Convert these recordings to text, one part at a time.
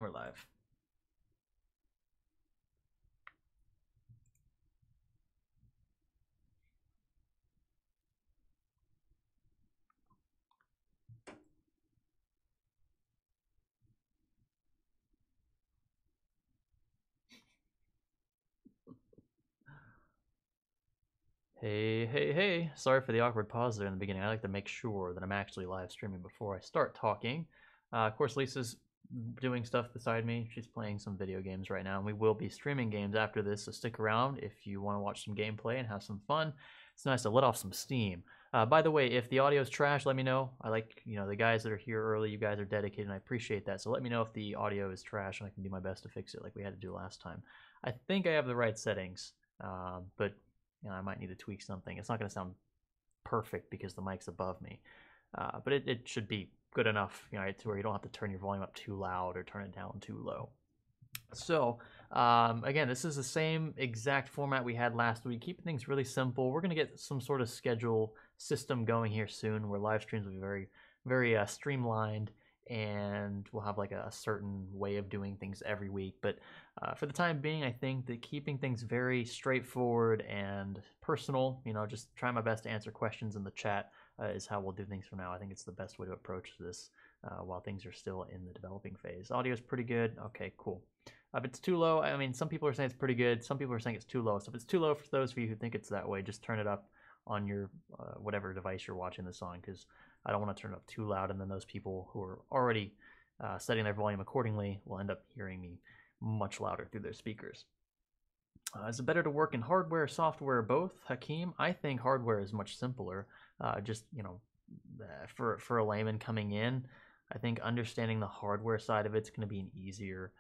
We're live. Hey, hey, hey. Sorry for the awkward pause there in the beginning. I like to make sure that I'm actually live streaming before I start talking. Of course, Lisa's doing stuff beside me. She's playing some video games right now, and we will be streaming games after this, so stick around if you want to watch some gameplay and have some fun. It's nice to let off some steam. By the way, if the audio is trash, let me know. I like, the guys that are here early, you guys are dedicated, and I appreciate that. So let me know if the audio is trash, and I can do my best to fix it like we had to do last time. I think I have the right settings, but I might need to tweak something. It's not going to sound perfect because the mic's above me, but it should be good enough, to where you don't have to turn your volume up too loud or turn it down too low. So, again, this is the same exact format we had last week, keeping things really simple. We're going to get some sort of schedule system going here soon where live streams will be very, very streamlined, and we'll have like a certain way of doing things every week. But for the time being, I think that keeping things very straightforward and personal, just try my best to answer questions in the chat is how we'll do things for now. I think it's the best way to approach this while things are still in the developing phase. Audio is pretty good. Okay, cool. If it's too low, I mean, some people are saying it's pretty good. Some people are saying it's too low. So if it's too low for those of you who think it's that way, just turn it up on your whatever device you're watching this on, because I don't want to turn it up too loud, and then those people who are already setting their volume accordingly will end up hearing me much louder through their speakers. Is it better to work in hardware, software, both? Hakeem, I think hardware is much simpler. Just, for a layman coming in, I think understanding the hardware side of it's going to be an easier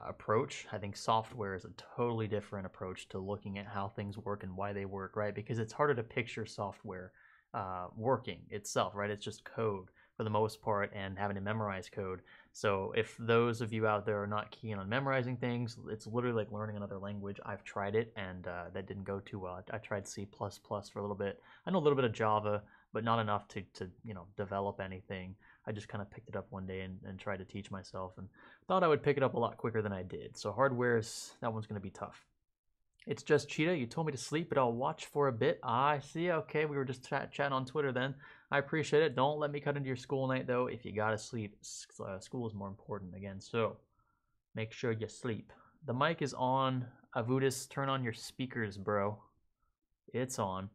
approach. I think software is a totally different approach to looking at how things work and why they work, right? Because it's harder to picture software working itself, right? It's just code for the most part and having to memorize code. So if those of you out there are not keen on memorizing things, it's literally like learning another language. I've tried it, and that didn't go too well. I tried C++ for a little bit. I know a little bit of Java, but not enough to develop anything. I just kind of picked it up one day and tried to teach myself, and thought I would pick it up a lot quicker than I did. So that one's going to be tough. It's just Cheetah. You told me to sleep, but I'll watch for a bit. I see. Okay, we were just chatting on Twitter then. I appreciate it. Don't let me cut into your school night, though. If you gotta sleep, school is more important again. So make sure you sleep. The mic is on. Avudis, turn on your speakers, bro. It's on.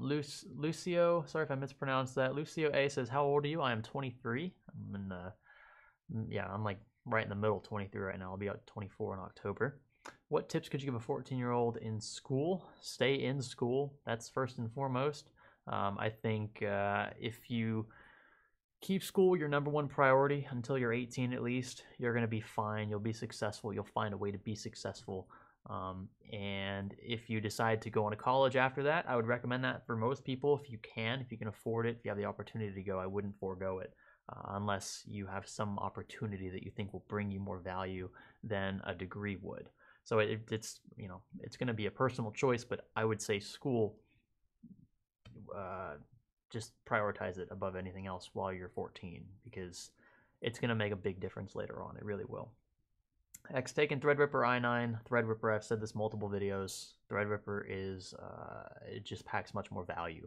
Lucio, sorry if I mispronounced that. Lucio A says, "How old are you?" I am 23. I'm like right in the middle, 23 right now. I'll be out 24 in October. What tips could you give a 14-year-old in school? Stay in school. That's first and foremost. I think if you keep school your number one priority until you're 18 at least, you're going to be fine. You'll be successful. You'll find a way to be successful. And if you decide to go on to college after that, I would recommend that for most people if you can afford it, if you have the opportunity to go. I wouldn't forego it unless you have some opportunity that you think will bring you more value than a degree would. So it's going to be a personal choice, but I would say school, just prioritize it above anything else while you're 14, because it's going to make a big difference later on. It really will. X taken Threadripper i9. Threadripper, I've said this multiple videos. Threadripper is it just packs much more value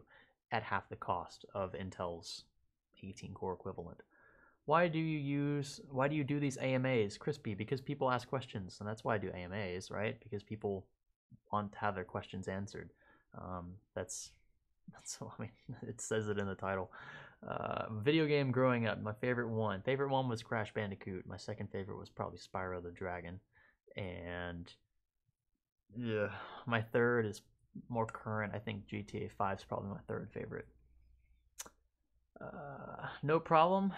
at half the cost of Intel's 18 core equivalent. Why do you do these AMAs, Crispy? Because people ask questions, and that's why I do AMAs, right? Because people want to have their questions answered. That's I mean, it says it in the title. Video game growing up, my favorite one was Crash Bandicoot. My second favorite was probably Spyro the Dragon, and yeah, my third is more current. I think GTA 5 is probably my third favorite. No problem.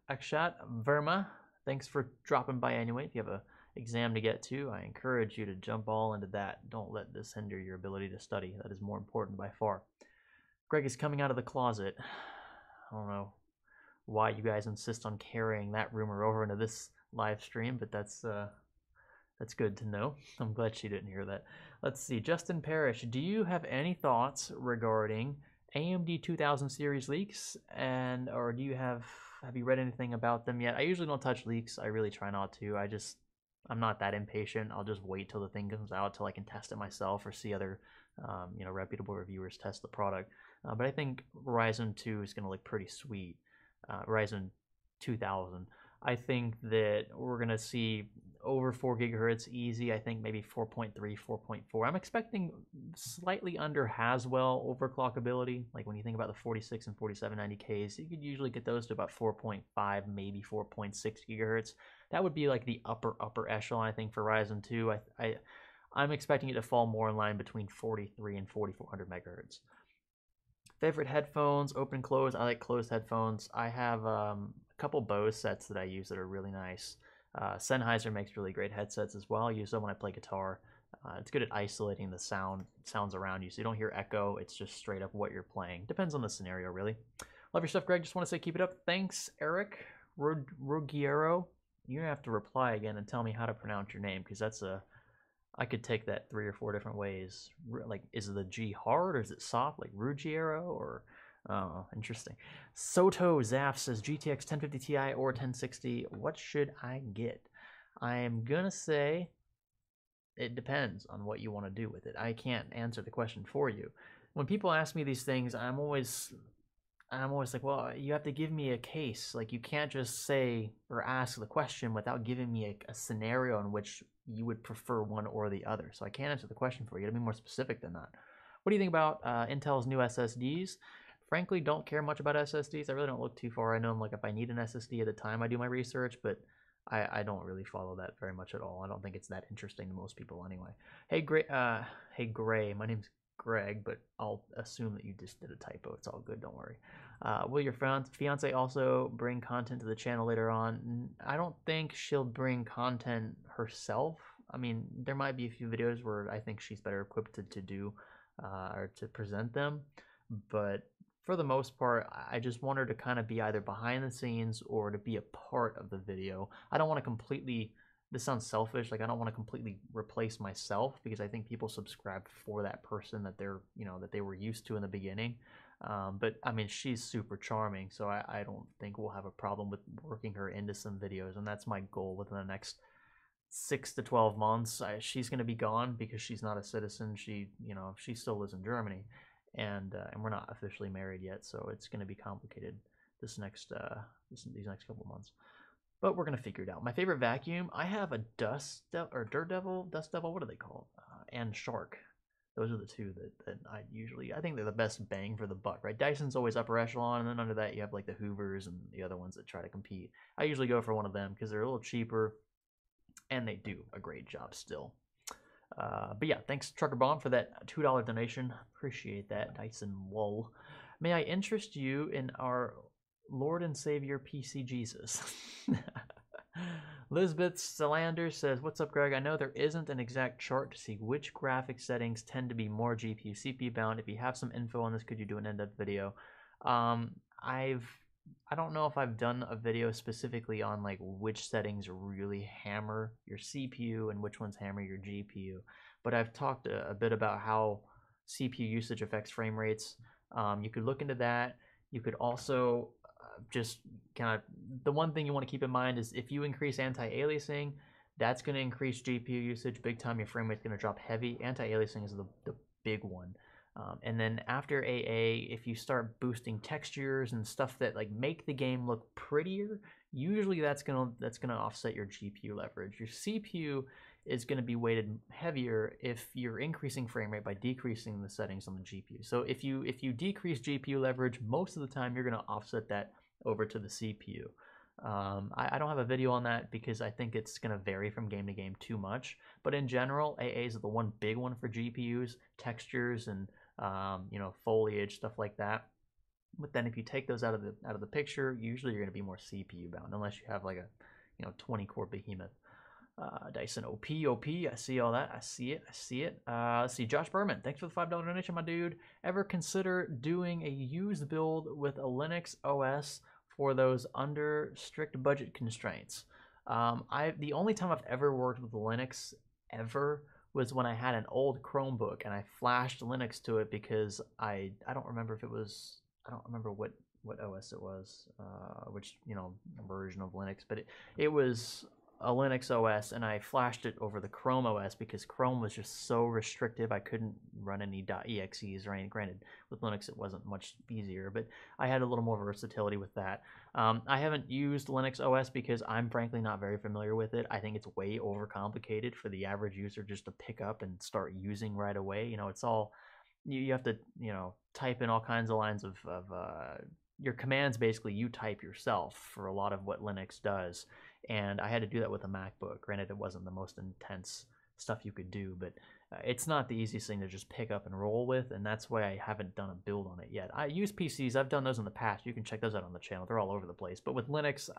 Akshat Verma, thanks for dropping by anyway. If you have a exam to get to, I encourage you to jump all into that. Don't let this hinder your ability to study. That is more important by far. Greg is coming out of the closet. I don't know why you guys insist on carrying that rumor over into this live stream, but that's good to know. I'm glad she didn't hear that. Let's see. Justin Parrish, do you have any thoughts regarding AMD 2000 series leaks, or do you have have you read anything about them yet? I usually don't touch leaks. I really try not to. I'm not that impatient. I'll just wait till the thing comes out till I can test it myself or see other, reputable reviewers test the product. But I think Ryzen 2 is going to look pretty sweet. Ryzen 2000. I think that we're going to see over 4 gigahertz easy. I think maybe 4.3, 4.4. I'm expecting slightly under Haswell overclockability. Like when you think about the 46 and 4790Ks, you could usually get those to about 4.5, maybe 4.6 gigahertz. That would be like the upper echelon, I think, for Ryzen 2. I'm expecting it to fall more in line between 43 and 4400 megahertz. Favorite headphones, open and close. I like closed headphones. I have a couple Bose sets that I use that are really nice. Sennheiser makes really great headsets as well. I use them when I play guitar. It's good at isolating the sounds around you, so you don't hear echo. It's just straight up what you're playing. Depends on the scenario, really. Love your stuff, Greg. Just want to say keep it up. Thanks, Eric Ruggiero. You're going to have to reply again and tell me how to pronounce your name, because I could take that 3 or 4 different ways. Like, is the G hard or is it soft, like Ruggiero? Or, oh, interesting. Soto Zaf says GTX 1050 Ti or 1060. What should I get? I am gonna say it depends on what you want to do with it. I can't answer the question for you. When people ask me these things, I'm always like, well, you have to give me a case. Like, you can't just say or ask the question without giving me a scenario in which you would prefer one or the other. So I can't answer the question for you. To be more specific than that. What do you think about Intel's new SSDs? Frankly, don't care much about SSDs. I really don't look too far. I know, like, if I need an SSD at the time, I do my research, but I don't really follow that very much at all. I don't think it's that interesting to most people anyway. Hey, Gray. My name's Greg, but I'll assume that you just did a typo. It's all good. Don't worry. Will your fiance also bring content to the channel later on? I don't think she'll bring content herself. I mean, there might be a few videos where I think she's better equipped to do or to present them, but for the most part, I just want her to kind of be either behind the scenes or to be a part of the video. I don't want to completely, this sounds selfish, like I don't want to completely replace myself, because I think people subscribe for that person that they're, that they were used to in the beginning. But I mean, she's super charming, so I don't think we'll have a problem with working her into some videos, and that's my goal within the next 6 to 12 months. She's going to be gone because she's not a citizen. She still lives in Germany, and we're not officially married yet, so it's going to be complicated these next couple months. But we're going to figure it out. My favorite vacuum, I have a Dust Devil, what do they call it? And Shark. Those are the two that I think they're the best bang for the buck, right? Dyson's always upper echelon, and then under that you have like the Hoovers and the other ones that try to compete. I usually go for one of them because they're a little cheaper, and they do a great job still. But yeah, thanks Trucker Bomb for that $2 donation. Appreciate that, Dyson. Whoa. May I interest you in our Lord and Savior PC Jesus? Lisbeth Salander says, what's up, Greg? I know there isn't an exact chart to see which graphic settings tend to be more GPU, CPU bound. If you have some info on this, could you do an in-depth video? I don't know if I've done a video specifically on like which settings really hammer your CPU and which ones hammer your GPU, but I've talked a bit about how CPU usage affects frame rates. You could look into that. You could also just kind of, the one thing you want to keep in mind is if you increase anti-aliasing, that's going to increase GPU usage big time. Your frame rate's going to drop heavy. Anti-aliasing is the big one. And then after AA, if you start boosting textures and stuff that like make the game look prettier, usually that's gonna offset your GPU leverage. Your CPU is going to be weighted heavier if you're increasing frame rate by decreasing the settings on the GPU. So if you decrease GPU leverage, most of the time you're going to offset that over to the CPU. I don't have a video on that because I think it's going to vary from game to game too much. But in general, AAs are the one big one for GPUs, textures and foliage, stuff like that. But then if you take those out of the picture, usually you're going to be more CPU bound, unless you have like a 20 core behemoth. Dyson OP, I see all that. I see it. Let's see, Josh Berman, thanks for the $5 donation, my dude. Ever consider doing a used build with a Linux OS for those under strict budget constraints? The only time I've ever worked with Linux ever was when I had an old Chromebook and I flashed Linux to it because I don't remember if it was, I don't remember what what OS it was, which version of Linux, but it was a Linux OS, and I flashed it over the Chrome OS because Chrome was just so restrictive. I couldn't run any .exes or anything. Granted, with Linux it wasn't much easier, but I had a little more versatility with that. I haven't used Linux OS because I'm frankly not very familiar with it. I think it's way overcomplicated for the average user just to pick up and start using right away. It's all you have to type in all kinds of lines of your commands. Basically you type yourself for a lot of what Linux does, and I had to do that with a MacBook. Granted, it wasn't the most intense stuff you could do, but it's not the easiest thing to just pick up and roll with, and that's why I haven't done a build on it yet. I use PCs. I've done those in the past. You can check those out on the channel. They're all over the place. But with Linux,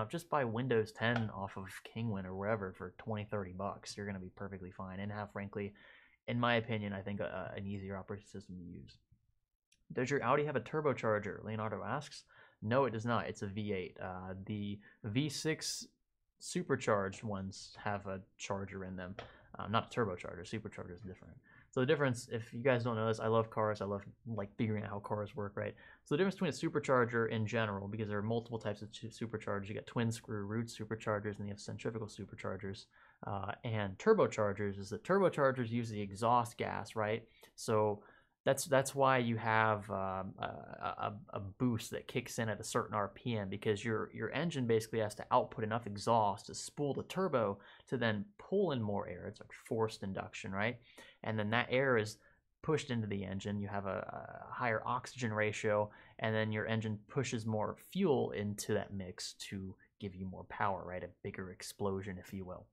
just buy Windows 10 off of Kingwin or wherever for $20-$30. You're going to be perfectly fine and have, frankly, in my opinion, I think an easier operating system to use. Does your Audi have a turbocharger? Leonardo asks. No, it does not. It's a V8. The V6 supercharged ones have a charger in them. Not a turbocharger. Supercharger is different. So the difference, if you guys don't know this, I love cars. I love figuring out how cars work, right? So the difference between a supercharger in general, because there are multiple types of superchargers. You got twin screw root superchargers, and you have centrifugal superchargers. And turbochargers is that turbochargers use the exhaust gas, right? So that's why you have a boost that kicks in at a certain RPM, because your engine basically has to output enough exhaust to spool the turbo to then pull in more air. It's like forced induction, right? And then that air is pushed into the engine. You have a higher oxygen ratio, and then your engine pushes more fuel into that mix to give you more power, right? A bigger explosion, if you will.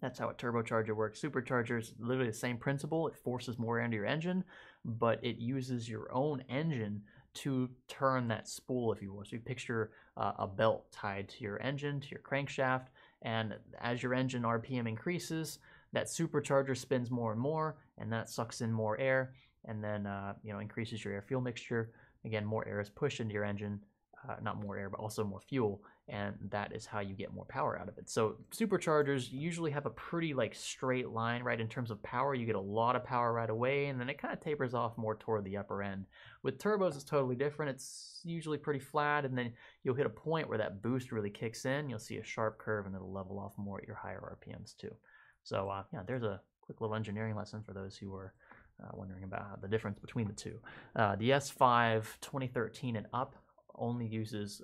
That's how a turbocharger works. Supercharger is literally the same principle. It forces more air into your engine, but it uses your own engine to turn that spool, if you will. So you picture a belt tied to your engine, to your crankshaft, and as your engine RPM increases, that supercharger spins more and more, and that sucks in more air, and then increases your air-fuel mixture. Again, more air is pushed into your engine, not more air, but also more fuel, and that is how you get more power out of it. So superchargers usually have a pretty straight line, right? In terms of power, you get a lot of power right away, and then it kind of tapers off more toward the upper end. With turbos, it's totally different. It's usually pretty flat, and then you'll hit a point where that boost really kicks in. You'll see a sharp curve, and it'll level off more at your higher RPMs too. So yeah, there's a quick little engineering lesson for those who were wondering about the difference between the two. The S5 2013 and up only uses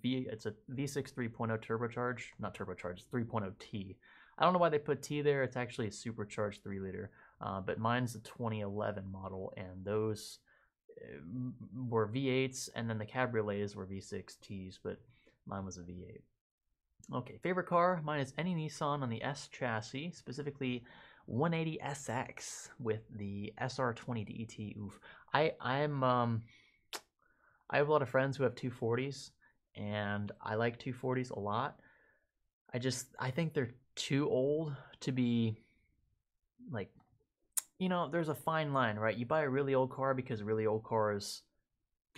it's a V6 3.0 turbocharge, not turbocharged, 3.0T. I don't know why they put T there. It's actually a supercharged 3-liter, but mine's the 2011 model, and those were V8s, and then the cabriolets were V6Ts, but mine was a V8. Okay, favorite car? Mine is any Nissan on the S chassis, specifically 180SX with the SR20 DET. Oof. I have a lot of friends who have 240s, and I like 240s a lot. I think they're too old to be there's a fine line, right? You buy a really old car because really old cars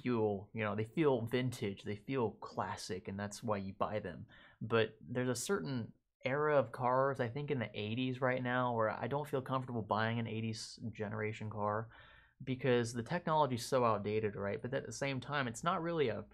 they feel vintage, they feel classic, and that's why you buy them. But there's a certain era of cars, I think in the 80s right now, where I don't feel comfortable buying an 80s generation car, because the technology is so outdated, right? But at the same time, it's not really a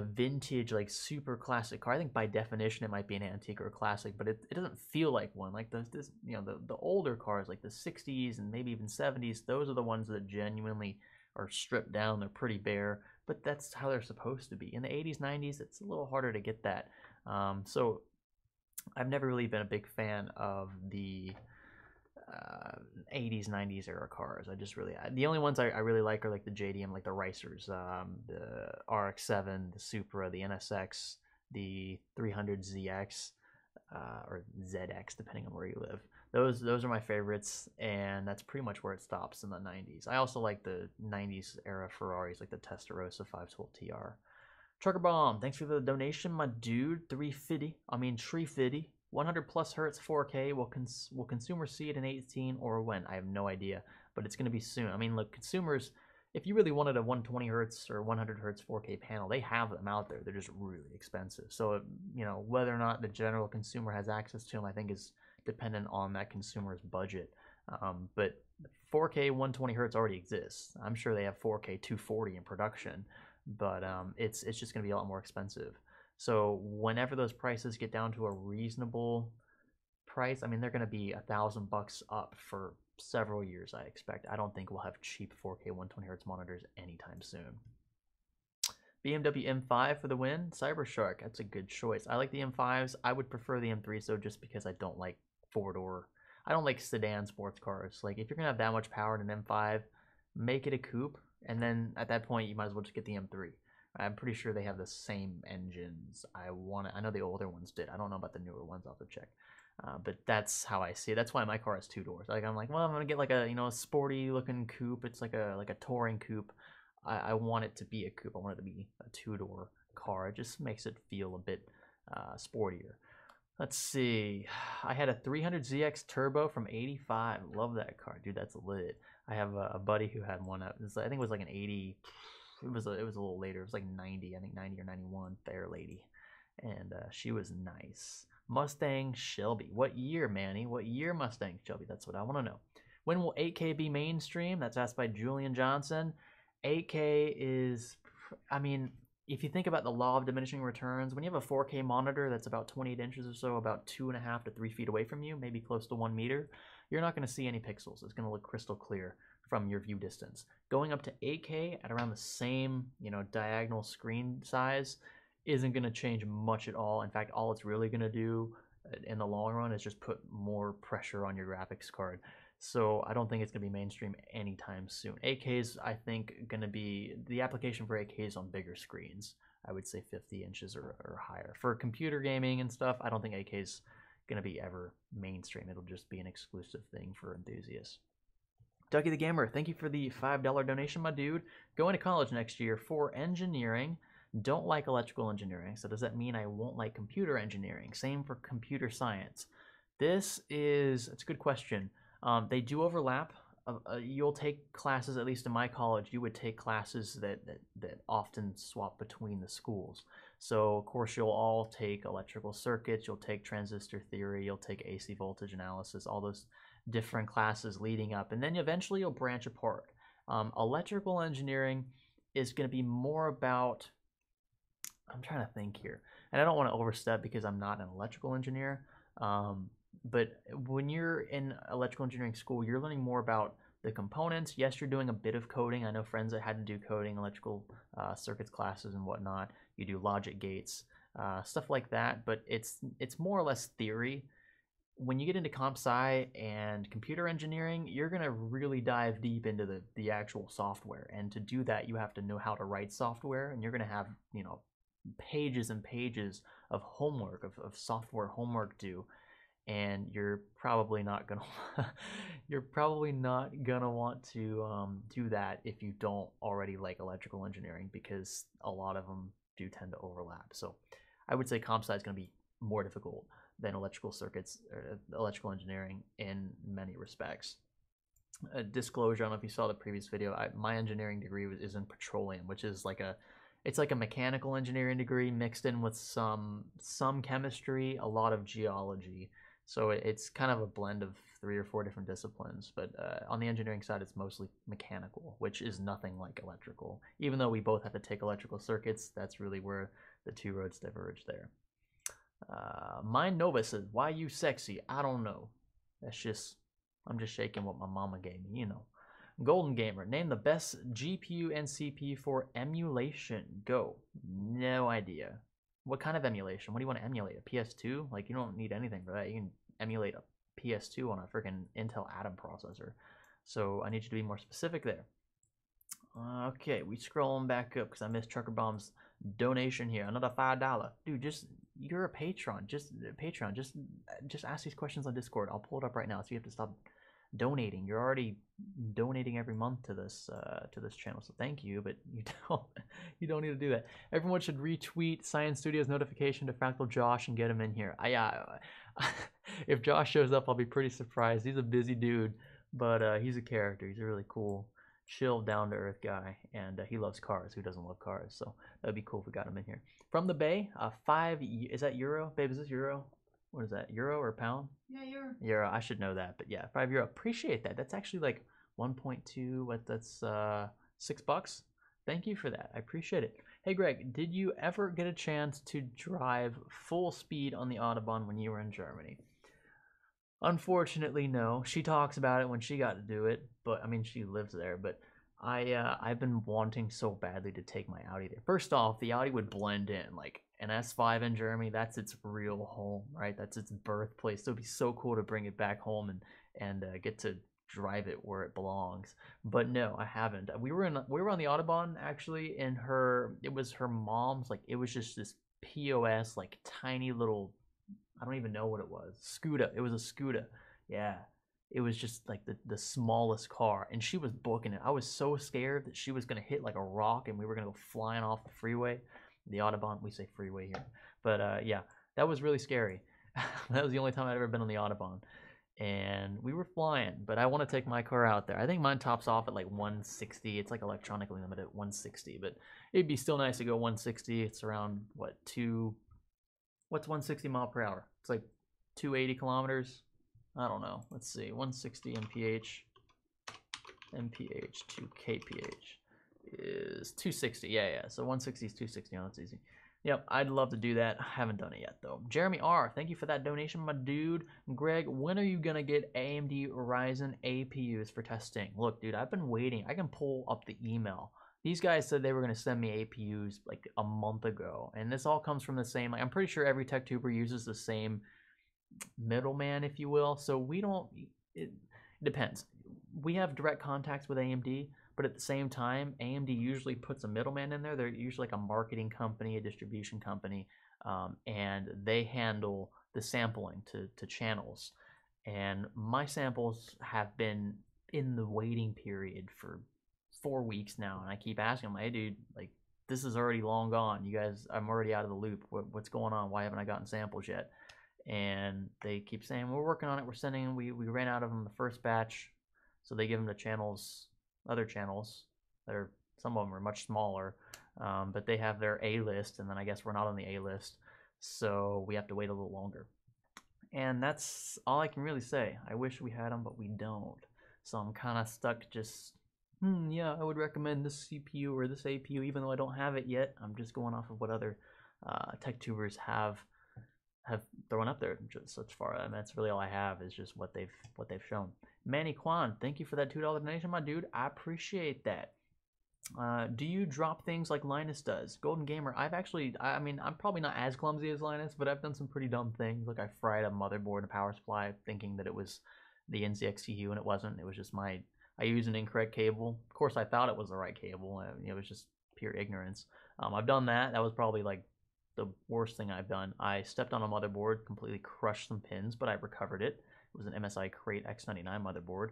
vintage super classic car. I think by definition it might be an antique or a classic, but it doesn't feel like one. Like the older cars, like the 60s and maybe even 70s, those are the ones that genuinely are stripped down. They're pretty bare, but that's how they're supposed to be. In the 80s, 90s, it's a little harder to get that. So I've never really been a big fan of the 80s, 90s era cars. The only ones I really like are the JDM, the Racers, the RX-7, the Supra, the NSX, the 300ZX, or ZX, depending on where you live. Those are my favorites, and that's pretty much where it stops in the 90s. I also like the 90s era Ferraris, like the Testarossa 512 TR. Trucker Bomb, thanks for the donation, my dude. 350. 100 plus hertz 4K. Will consumers see it in 18 or when? I have no idea, but it's going to be soon. I mean, look, consumers, if you really wanted a 120 hertz or 100 hertz 4K panel, they have them out there. They're just really expensive. So, whether or not the general consumer has access to them, I think is dependent on that consumer's budget. But 4K 120 hertz already exists. I'm sure they have 4K 240 in production, but it's just going to be a lot more expensive. So whenever those prices get down to a reasonable price, I mean they're going to be $1,000 up for several years. I expect. I don't think we'll have cheap 4K 120 hertz monitors anytime soon. BMW M5 for the win. Cybershark, that's a good choice. I like the M5s. I would prefer the M3s though, just because I don't like four-door. I don't like sedan sports cars. Like if you're gonna have that much power in an M5, make it a coupe, and then at that point you might as well just get the M3. I'm pretty sure they have the same engines. I know the older ones did. I don't know about the newer ones. I'll have to check. But that's how I see it. That's why my car has 2 doors. Like I'm like, well, I'm gonna get like a a sporty looking coupe. It's like a touring coupe. I want it to be a coupe. I want it to be a 2-door car. It just makes it feel a bit sportier. Let's see. I had a 300ZX Turbo from '85. Love that car, dude. That's lit. I have a buddy who had one. I think it was like an 80. It was a little later. It was like 90. I think 90 or 91. Fair lady, and she was nice. Mustang Shelby. What year, Manny? What year Mustang Shelby? That's what I want to know. When will 8K be mainstream? That's asked by Julian Johnson. 8K is, I mean, if you think about the law of diminishing returns, when you have a 4K monitor that's about 28 inches or so, about 2.5 to 3 feet away from you, maybe close to 1 meter, you're not going to see any pixels. It's going to look crystal clear from your view distance. Going up to 8K at around the same, diagonal screen size isn't going to change much at all. In fact, all it's really going to do in the long run is just put more pressure on your graphics card. So I don't think it's going to be mainstream anytime soon. 8K is, I think, going to be the application for 8K is on bigger screens. I would say 50 inches or higher. For computer gaming and stuff, I don't think 8K is going to be ever mainstream. It'll just be an exclusive thing for enthusiasts. Ducky the Gamer, thank you for the $5 donation, my dude. Going to college next year for engineering. Don't like electrical engineering, so does that mean I won't like computer engineering? Same for computer science. It's a good question. They do overlap. You'll take classes, at least in my college, you would take classes that often swap between the schools. So, of course, you'll all take electrical circuits, you'll take transistor theory, you'll take AC voltage analysis, all those different classes leading up, and then eventually you'll branch apart. Electrical engineering is going to be more about, I'm trying to think here, and I don't want to overstep because I'm not an electrical engineer, but when you're in electrical engineering school, you're learning more about the components. Yes, you're doing a bit of coding. I know friends that had to do coding, electrical circuits classes and whatnot. You do logic gates, stuff like that, but it's more or less theory. When you get into comp sci and computer engineering, you're going to really dive deep into the actual software. And to do that, you have to know how to write software, and you're going to have, pages and pages of homework, of software homework due. And you're probably not gonna want to do that if you don't already like electrical engineering, because a lot of them do tend to overlap. So I would say comp sci is going to be more difficult than electrical circuits or electrical engineering in many respects. A disclosure, I don't know if you saw the previous video, my engineering degree is in petroleum, which is it's like a mechanical engineering degree mixed in with some chemistry, a lot of geology. So it's kind of a blend of 3 or 4 different disciplines, but on the engineering side, it's mostly mechanical, which is nothing like electrical. Even though we both have to take electrical circuits, that's really where the 2 roads diverge there. Mind Nova says, why you sexy? I don't know. I'm just shaking what my mama gave me, Golden Gamer, name the best GPU and CPU for emulation. Go. No idea. What kind of emulation? What do you want to emulate? A PS2? Like, you don't need anything for that. You can emulate a PS2 on a freaking Intel Atom processor. So I need you to be more specific there. Okay, we scrolling back up because I missed Trucker Bomb's donation here. Another $5. Dude, you're a patron. Just ask these questions on Discord. I'll pull it up right now, so you have to stop donating. You're already donating every month to this channel, so thank you, but you don't need to do that. Everyone should retweet Science Studios notification to Fractal Josh and get him in here. If Josh shows up, I'll be pretty surprised. He's a busy dude, but he's a character. He's a really cool, chill, down to earth guy, and he loves cars. Who doesn't love cars? So that'd be cool if we got him in here. From the Bay, 5, is that euro? Babe, is this euro? What is that? Euro or pound? Yeah, Euro. Euro. I should know that, but yeah, €5. Appreciate that. That's actually like 1.2. What? That's $6. Thank you for that. I appreciate it. Hey Greg, did you ever get a chance to drive full speed on the Autobahn when you were in Germany? Unfortunately, no. She talks about it when she got to do it, but I mean, she lives there. But I've been wanting so badly to take my Audi there. First off, the Audi would blend in like an S5 in Germany. That's its real home, right? That's its birthplace. So it'd be so cool to bring it back home and get to drive it where it belongs. But no, I haven't. We were on the Autobahn actually, and it was her mom's, like it was just this POS like tiny little, I don't even know what it was. Scooter. It was a scooter. Yeah. It was just like the smallest car. And she was booking it. I was so scared that she was going to hit like a rock and we were going to go flying off the freeway. The Autobahn. We say freeway here. But yeah, that was really scary. That was the only time I'd ever been on the Autobahn. And we were flying, but I want to take my car out there. I think mine tops off at like 160. It's like electronically limited at 160, but it'd be still nice to go 160. It's around what, what's 160 mile per hour? It's like 280 kilometers. I don't know. Let's see. 160 mph to kph is 260. Yeah. So 160 is 260. Oh, that's easy. Yep, I'd love to do that. I haven't done it yet, though. Jeremy R., thank you for that donation, my dude. Greg, when are you going to get AMD Ryzen APUs for testing? Look, dude, I've been waiting. I can pull up the email. These guys said they were going to send me APUs like a month ago, and this all comes from the same, like, I'm pretty sure every tech tuber uses the same middleman, if you will. So we don't, it depends. We have direct contacts with AMD, but at the same time, AMD usually puts a middleman in there. They're usually like a marketing company, a distribution company, and they handle the sampling to channels. And my samples have been in the waiting period for 4 weeks now, and I keep asking them, "Hey, dude, like this is already long gone. You guys, I'm already out of the loop. What's going on? Why haven't I gotten samples yet?" And they keep saying, "We're working on it. We're sending them. We ran out of them the first batch." So they give them to channels, other channels that are, some of them are much smaller, but they have their A list, and then I guess we're not on the A list, so we have to wait a little longer. And that's all I can really say. I wish we had them, but we don't. So I'm kind of stuck just, yeah, I would recommend this CPU or this APU, even though I don't have it yet. I'm just going off of what other tech tubers have thrown up there just such far. I mean, that's really all I have is just what they've shown. Manny Kwan, thank you for that $2 donation, my dude. I appreciate that. Do you drop things like Linus does? Golden Gamer, I mean, I'm probably not as clumsy as Linus, but I've done some pretty dumb things. Like I fried a motherboard and a power supply thinking that it was the NZXT and it wasn't. It was just I used an incorrect cable. Of course, I thought it was the right cable. It was just pure ignorance. I've done that. That was probably like the worst thing I've done. I stepped on a motherboard, completely crushed some pins, but I recovered it. It was an MSI Crate X99 motherboard.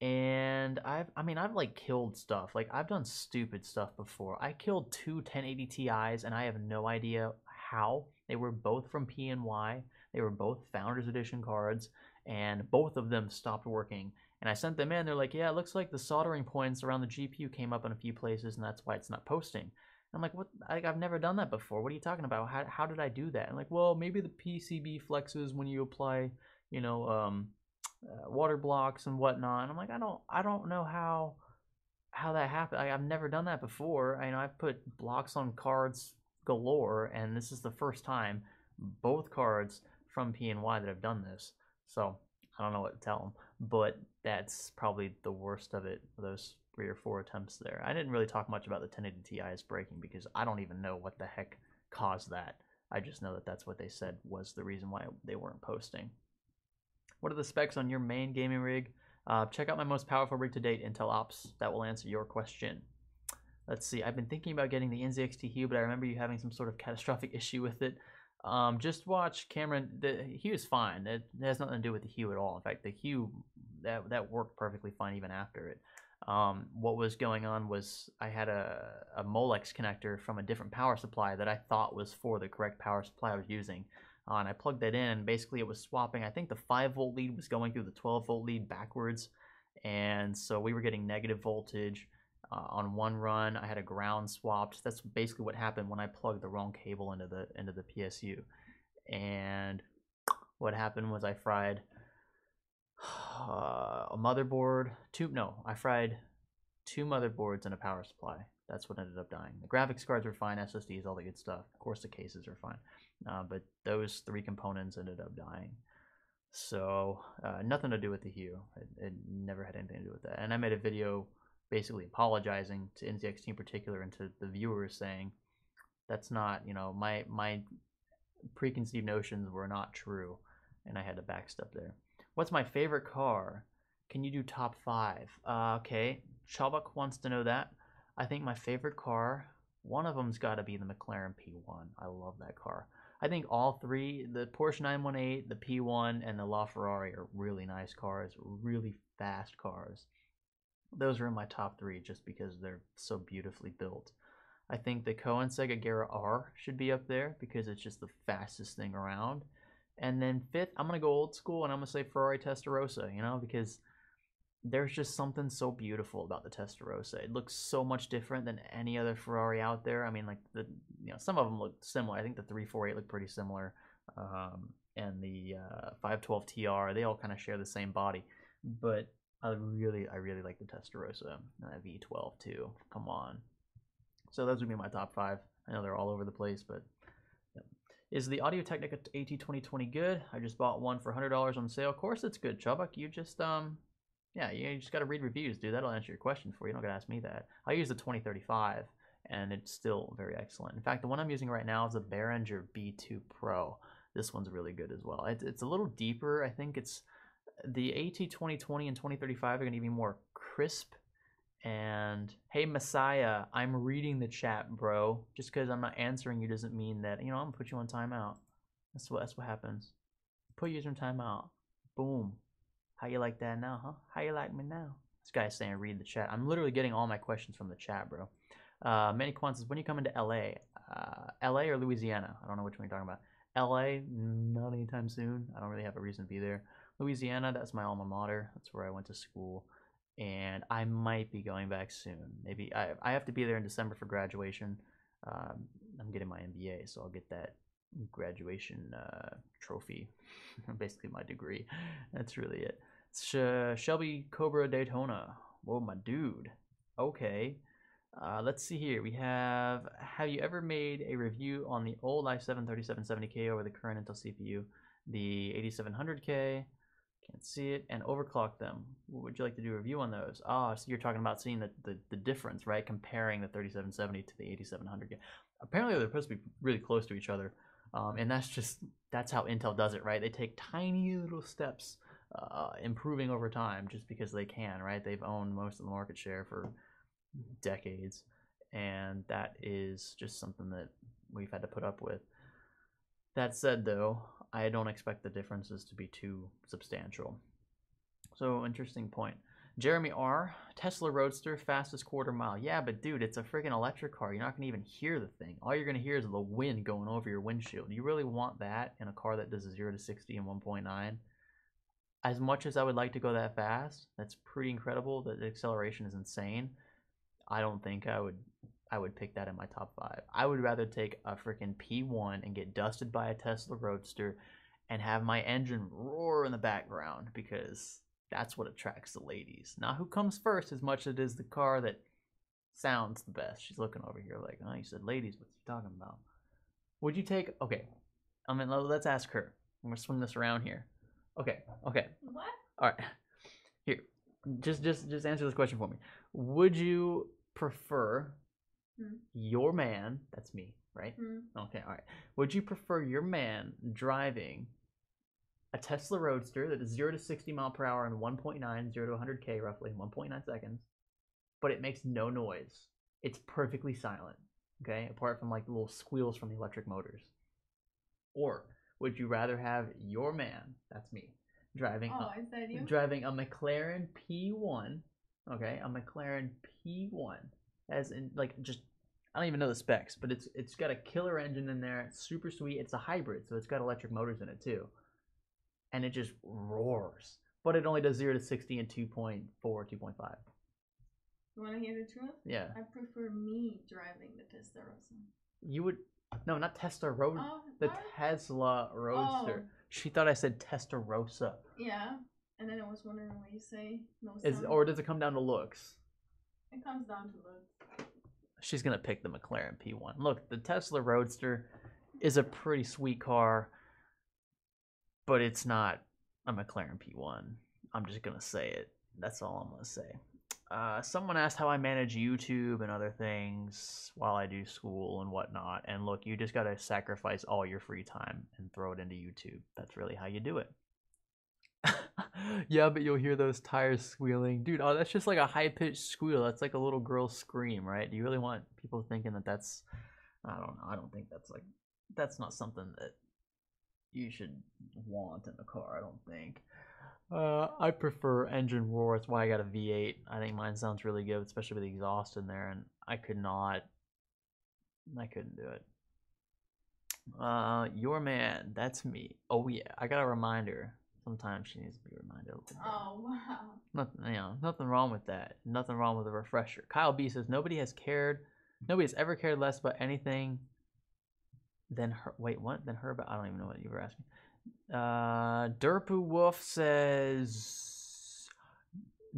And I've like killed stuff. Like I've done stupid stuff before. I killed two 1080 Ti's and I have no idea how. They were both from PNY. They were both Founders Edition cards, and both of them stopped working. And I sent them in. They're like, "Yeah, it looks like the soldering points around the GPU came up in a few places, and that's why it's not posting." I'm like, "What? I've never done that before. What are you talking about? How did I do that?" And like, "Well, maybe the PCB flexes when you apply, you know, water blocks and whatnot." And I'm like, I don't know how that happened. I've never done that before. I've put blocks on cards galore, and this is the first time both cards from PNY that have done this. So I don't know what to tell them, but that's probably the worst of it. Those 3 or 4 attempts there. I didn't really talk much about the 1080 Ti's breaking because I don't even know what the heck caused that. I just know that that's what they said was the reason why they weren't posting. What are the specs on your main gaming rig? Check out my most powerful rig to date, Intel Ops. That will answer your question. Let's see. I've been thinking about getting the NZXT Hue, but I remember you having some sort of catastrophic issue with it. Just watch Cameron. The Hue is fine. It has nothing to do with the Hue at all. In fact, the Hue that worked perfectly fine even after it. What was going on was I had a Molex connector from a different power supply that I thought was for the correct power supply I was using. And I plugged that in, and basically it was swapping. I think the 5-volt lead was going through the 12-volt lead backwards, and so we were getting negative voltage on one run. I had a ground swapped. That's basically what happened when I plugged the wrong cable into the PSU, and What happened was I fried a motherboard. I fried 2 motherboards and a power supply. That's what ended up dying. The graphics cards were fine, SSDs, all the good stuff. Of course, the cases are fine, but those 3 components ended up dying. So nothing to do with the hue. It never had anything to do with that. And I made a video basically apologizing to NZXT in particular and to the viewers, saying that's not, my preconceived notions were not true, and I had to backstep there. What's my favorite car? Can you do top 5? Okay, Chalbuck wants to know that. I think my favorite car, one of them's got to be the McLaren P1. I love that car. I think all 3, the Porsche 918, the P1, and the LaFerrari are really nice cars, really fast cars. Those are in my top 3 just because they're so beautifully built. I think the Koenigsegg Agera R should be up there because it's just the fastest thing around. And then 5th, I'm going to go old school and I'm going to say Ferrari Testarossa, because there's just something so beautiful about the Testarossa. It looks so much different than any other Ferrari out there. I mean, like some of them look similar. I think the 348 look pretty similar, and the 512 TR, they all kind of share the same body. But I really like the Testarossa, that V12 too. Come on. So those would be my top 5. I know they're all over the place, but yeah. Is the Audio Technica AT 2020 good? I just bought one for $100 on sale. Of course it's good, Chubbuck. You just you just got to read reviews, dude. That'll answer your question for you. You don't got to ask me that. I use the 2035, and it's still very excellent. In fact, the one I'm using right now is a Behringer B2 Pro. This one's really good as well. It's a little deeper. I think it's the AT 2020 and 2035 are going to be more crisp. And hey, Messiah, I'm reading the chat, bro. Just because I'm not answering you doesn't mean that, I'm going to put you on timeout. That's what happens. Put you on timeout. Boom. How you like that now, huh? How you like me now? This guy's saying read the chat. I'm literally getting all my questions from the chat, bro. Manny Kwan says, when you come into LA? LA or Louisiana? I don't know which one you're talking about. LA, not anytime soon. I don't really have a reason to be there. Louisiana, that's my alma mater. That's where I went to school. And I might be going back soon. Maybe I have to be there in December for graduation. I'm getting my MBA, so I'll get that graduation trophy. Basically my degree. That's really it. Shelby Cobra Daytona. Whoa, my dude. Okay. Let's see here. We have you ever made a review on the old i7 3770K over the current Intel CPU, the 8700K? Can't see it, and overclock them. What would you like to do a review on those? So you're talking about seeing the difference, right? Comparing the 3770 to the 8700K. Apparently they're supposed to be really close to each other. And that's how Intel does it, right? They take tiny little steps, improving over time just because they can, right? They've owned most of the market share for decades, and that is just something that we've had to put up with. That said, though, I don't expect the differences to be too substantial. So, interesting point. Jeremy R. Tesla Roadster, fastest quarter mile. Yeah, but dude, it's a freaking electric car. You're not going to even hear the thing. All you're going to hear is the wind going over your windshield. You really want that in a car that does 0 to 60 in 1.9? As much as I would like to go that fast, that's pretty incredible. The acceleration is insane. I don't think I would pick that in my top 5. I would rather take a freaking P1 and get dusted by a Tesla Roadster and have my engine roar in the background, because that's what attracts the ladies. Not who comes first as much as it is the car that sounds the best. She's looking over here like, oh, you said ladies. What's he talking about? Would you take... Okay. Let's ask her. I'm going to swing this around here. Okay. What? All right. Here. Just answer this question for me. Would you prefer your man... That's me, right? Okay, all right. Would you prefer your man driving a Tesla Roadster that is 0 to 60 mile per hour in 1.9, 0 to 100K roughly in 1.9 seconds, but it makes no noise? It's perfectly silent, okay? Apart from like the little squeals from the electric motors. Or would you rather have your man, that's me, driving driving a McLaren P1, okay? A McLaren P1, as in like just... I don't even know the specs, but it's got a killer engine in there. It's super sweet. It's a hybrid, so it's got electric motors in it too. And it just roars. But it only does 0 to 60 in 2.4, 2.5. You want to hear the truth? Yeah. I prefer me driving the Testarossa. You would... No, not Tesla Road. The Tesla Roadster. She thought I said Testarossa. Yeah, and then I was wondering why you say no Is, sound. or does it come down to looks? It comes down to looks. She's gonna pick the McLaren P1. Look, the Tesla Roadster is a pretty sweet car, but it's not a McLaren P1. I'm just gonna say it. That's all I'm gonna say. Someone asked how I manage YouTube and other things while I do school and whatnot. And look, you just gotta sacrifice all your free time and throw it into YouTube. That's really how you do it. Yeah, but you'll hear those tires squealing. Dude, oh, that's just like a high-pitched squeal. That's like a little girl's scream, right? Do you really want people thinking that that's... I don't know. I don't think that's like... That's not something that you should want in a car, I don't think. I prefer engine roar. That's why I got a V8. I think mine sounds really good, especially with the exhaust in there, and I couldn't do it. Your man, that's me. Oh yeah, I got a reminder. Sometimes she needs to be reminded a little bit. Oh wow. Nothing wrong with that. Nothing wrong with a refresher. Kyle B says nobody has ever cared less about anything than her. Wait, what? Than her about? I don't even know what you were asking. Derpu Wolf says,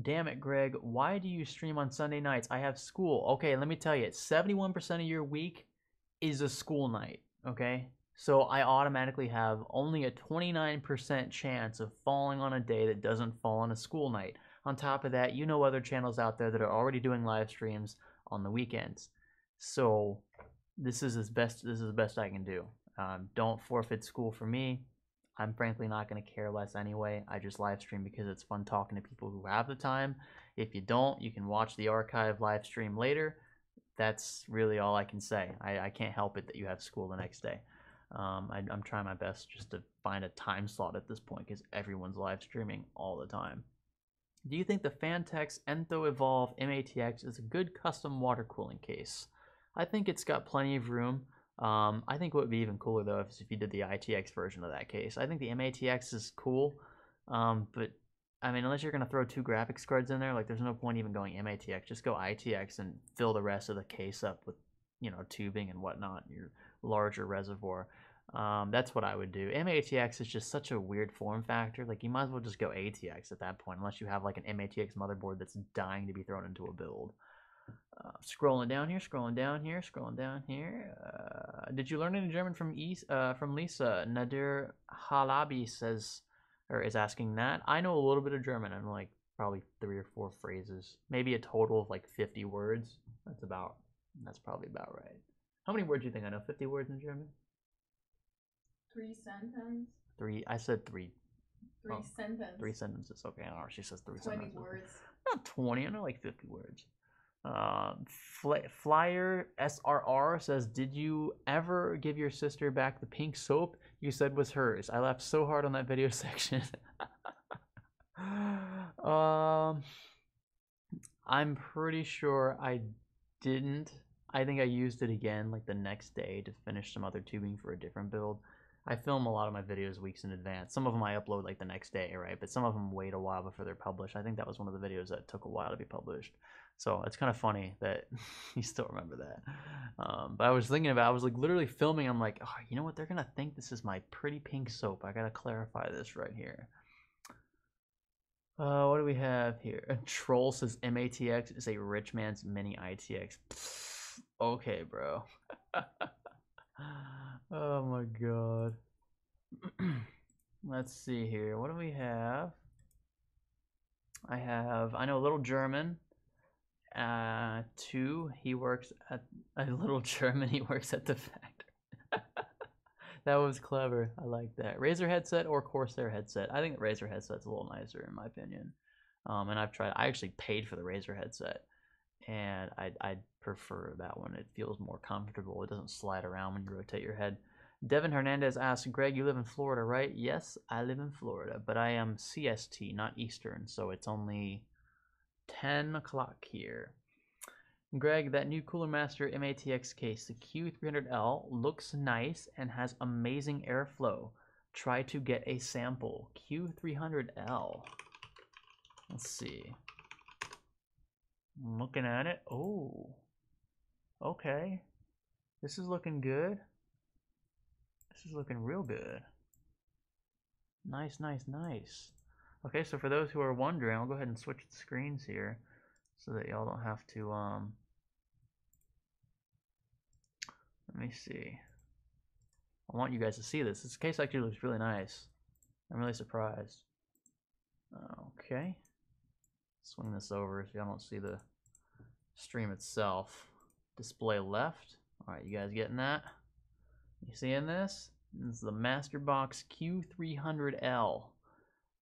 "Damn it, Greg. Why do you stream on Sunday nights? I have school." Okay, let me tell you. 71% of your week is a school night. Okay, so I automatically have only a 29% chance of falling on a day that doesn't fall on a school night. On top of that, you know other channels out there that are already doing live streams on the weekends. So this is the best I can do. Don't forfeit school for me. I'm frankly not going to care less anyway. I just live stream because it's fun talking to people who have the time. If you don't, you can watch the archive live stream later. That's really all I can say. I can't help it that you have school the next day. I'm trying my best just to find a time slot at this point because everyone's live streaming all the time. Do you think the Fantex Entho Evolve MATX is a good custom water cooling case? I think it's got plenty of room. I think what would be even cooler though is if you did the ITX version of that case. I think the MATX is cool, but I mean, unless you're gonna throw two graphics cards in there, like there's no point even going MATX. Just go ITX and fill the rest of the case up with, tubing and whatnot, your larger reservoir. That's what I would do. MATX is just such a weird form factor. Like you might as well just go ATX at that point, unless you have like an MATX motherboard that's dying to be thrown into a build. Scrolling down here. Did you learn any German from Lisa? Nadir Halabi says, or is asking that. I know a little bit of German. I'm like probably 3 or 4 phrases, maybe a total of like 50 words. That's probably about right. How many words do you think I know? 50 words in German? 3 sentences. 3. I said 3. 3 sentences. 3 sentences. Okay, I don't know. She says 3 20 sentences. words. Not 20. I know like 50 words. Flyer SRR says, did you ever give your sister back the pink soap you said was hers? I laughed so hard on that video section. I'm pretty sure I didn't. I think I used it again like the next day to finish some other tubing for a different build. I film a lot of my videos weeks in advance. Some of them I upload like the next day, right? But some of them wait a while before they're published. I think that was one of the videos that took a while to be published. So it's kind of funny that you still remember that. But I was thinking about, I was like literally filming. I'm like, oh, you know what? They're going to think this is my pretty pink soap. I got to clarify this right here. What do we have here? A troll says MATX is a rich man's mini ITX. Okay, bro. Oh my god. Let's see here. What do we have? I know a little German. 2, he works at a little German. He works at the factory. That was clever. I like that. Razer headset or Corsair headset? I think the Razer headset's a little nicer in my opinion. And I actually paid for the Razer headset, and I prefer that one. It feels more comfortable. It doesn't slide around when you rotate your head. Devin Hernandez asks, Greg, you live in Florida, right? Yes, I live in Florida, but I am CST, not Eastern, so it's only 10 o'clock here. Greg, that new Cooler Master MATX case, the Q300L, looks nice and has amazing airflow. Try to get a sample. Q300L. Let's see. I'm looking at it. Oh. Okay. This is looking good. This is looking real good. Nice, nice, nice. Okay, so for those who are wondering, I'll go ahead and switch the screens here so that y'all don't have to, let me see. I want you guys to see this. This case actually looks really nice. I'm really surprised. Okay. Swing this over so y'all don't see the stream itself. Display left. Alright, you guys getting that? You seeing this? This is the Masterbox Q300L.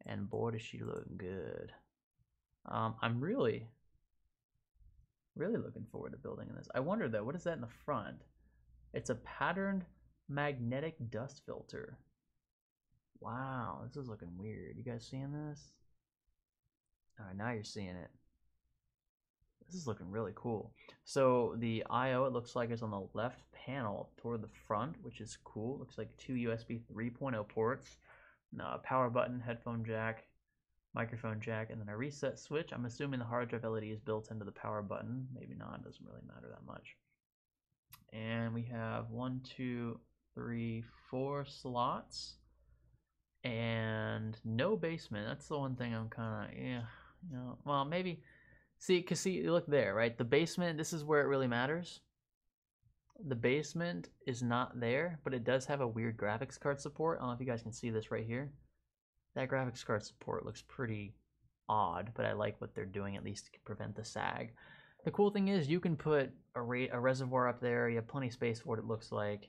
And boy, does she look good. I'm really looking forward to building this. I wonder though, what is that in the front? It's a patterned magnetic dust filter. Wow, this is looking weird. You guys seeing this? Alright, now you're seeing it. This is looking really cool. So the I/O, it looks like, is on the left panel toward the front, which is cool. Looks like two USB 3.0 ports, a power button, headphone jack, microphone jack, and then a reset switch. I'm assuming the hard drive LED is built into the power button. Maybe not, it doesn't really matter that much. And we have 1, 2, 3, 4 slots. And no basement. That's the one thing I'm kind of, yeah, you know, well, maybe, see, look there, right? The basement, this is where it really matters. The basement is not there, but it does have a weird graphics card support. I don't know if you guys can see this right here. That graphics card support looks pretty odd, but I like what they're doing, at least to prevent the sag. The cool thing is you can put a reservoir up there. You have plenty of space for what it looks like.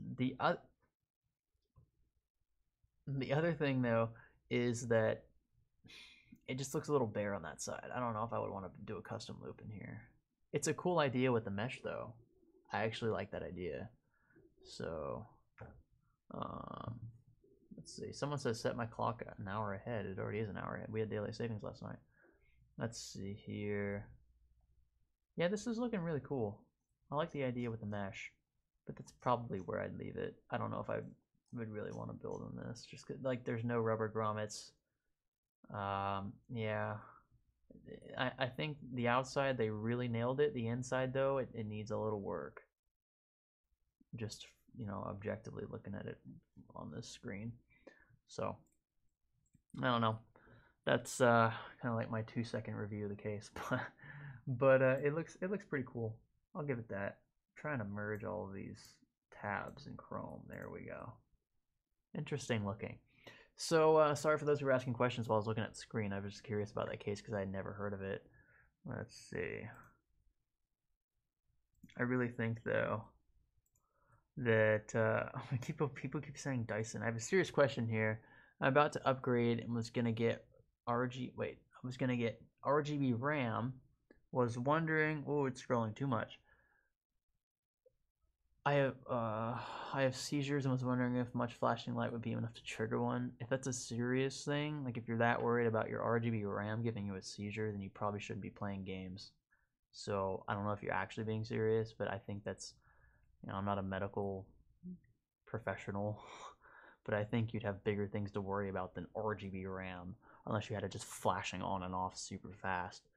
The other thing, though, is that it just looks a little bare on that side. I don't know if I would want to do a custom loop in here. It's a cool idea with the mesh, though. I actually like that idea. So, let's see. Someone says set my clock an hour ahead. It already is an hour ahead. We had daylight savings last night. Let's see here. Yeah, this is looking really cool. I like the idea with the mesh, but that's probably where I'd leave it. I don't know if I would really want to build on this. Just like there's no rubber grommets. Yeah. I think the outside they really nailed it. The inside though, it needs a little work. Just, you know, objectively looking at it on this screen. So I don't know. That's kind of like my 2-second review of the case, but it looks pretty cool. I'll give it that. I'm trying to merge all of these tabs in Chrome. There we go. Interesting looking. So sorry for those who were asking questions while I was looking at the screen. I was just curious about that case because I had never heard of it. Let's see. I really think though that people keep saying Dyson. I have a serious question here. I'm about to upgrade and was gonna get RGB RAM. Was wondering. Oh, it's scrolling too much. I have seizures and was wondering if much flashing light would be enough to trigger one. If that's a serious thing, like if you're that worried about your RGB RAM giving you a seizure, then you probably shouldn't be playing games. So I don't know if you're actually being serious, but I think that's, you know, I'm not a medical professional, but I think you'd have bigger things to worry about than RGB RAM, unless you had it just flashing on and off super fast.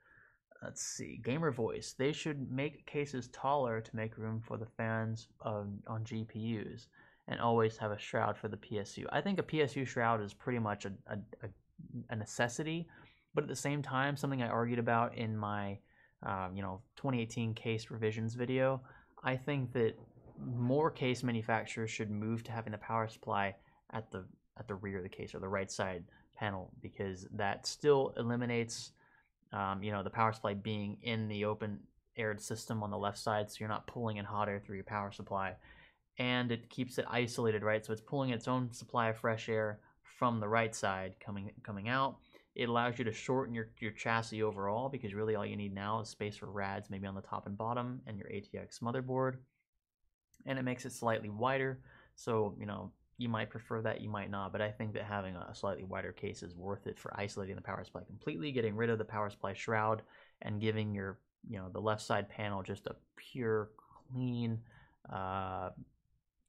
Let's see, gamer voice. They should make cases taller to make room for the fans on GPUs, and always have a shroud for the PSU. I think a PSU shroud is pretty much a necessity, but at the same time, something I argued about in my 2018 case revisions video. I think that more case manufacturers should move to having the power supply at the rear of the case, or the right side panel, because that still eliminates the power supply being in the open aired system on the left side, so you're not pulling in hot air through your power supply, and it keeps it isolated, right? So it's pulling its own supply of fresh air from the right side coming out. It allows you to shorten your chassis overall, because really all you need now is space for rads, maybe on the top and bottom, and your ATX motherboard. And it makes it slightly wider, so you might prefer that, you might not, but I think that having a slightly wider case is worth it for isolating the power supply completely, getting rid of the power supply shroud, and giving your the left side panel just a pure, clean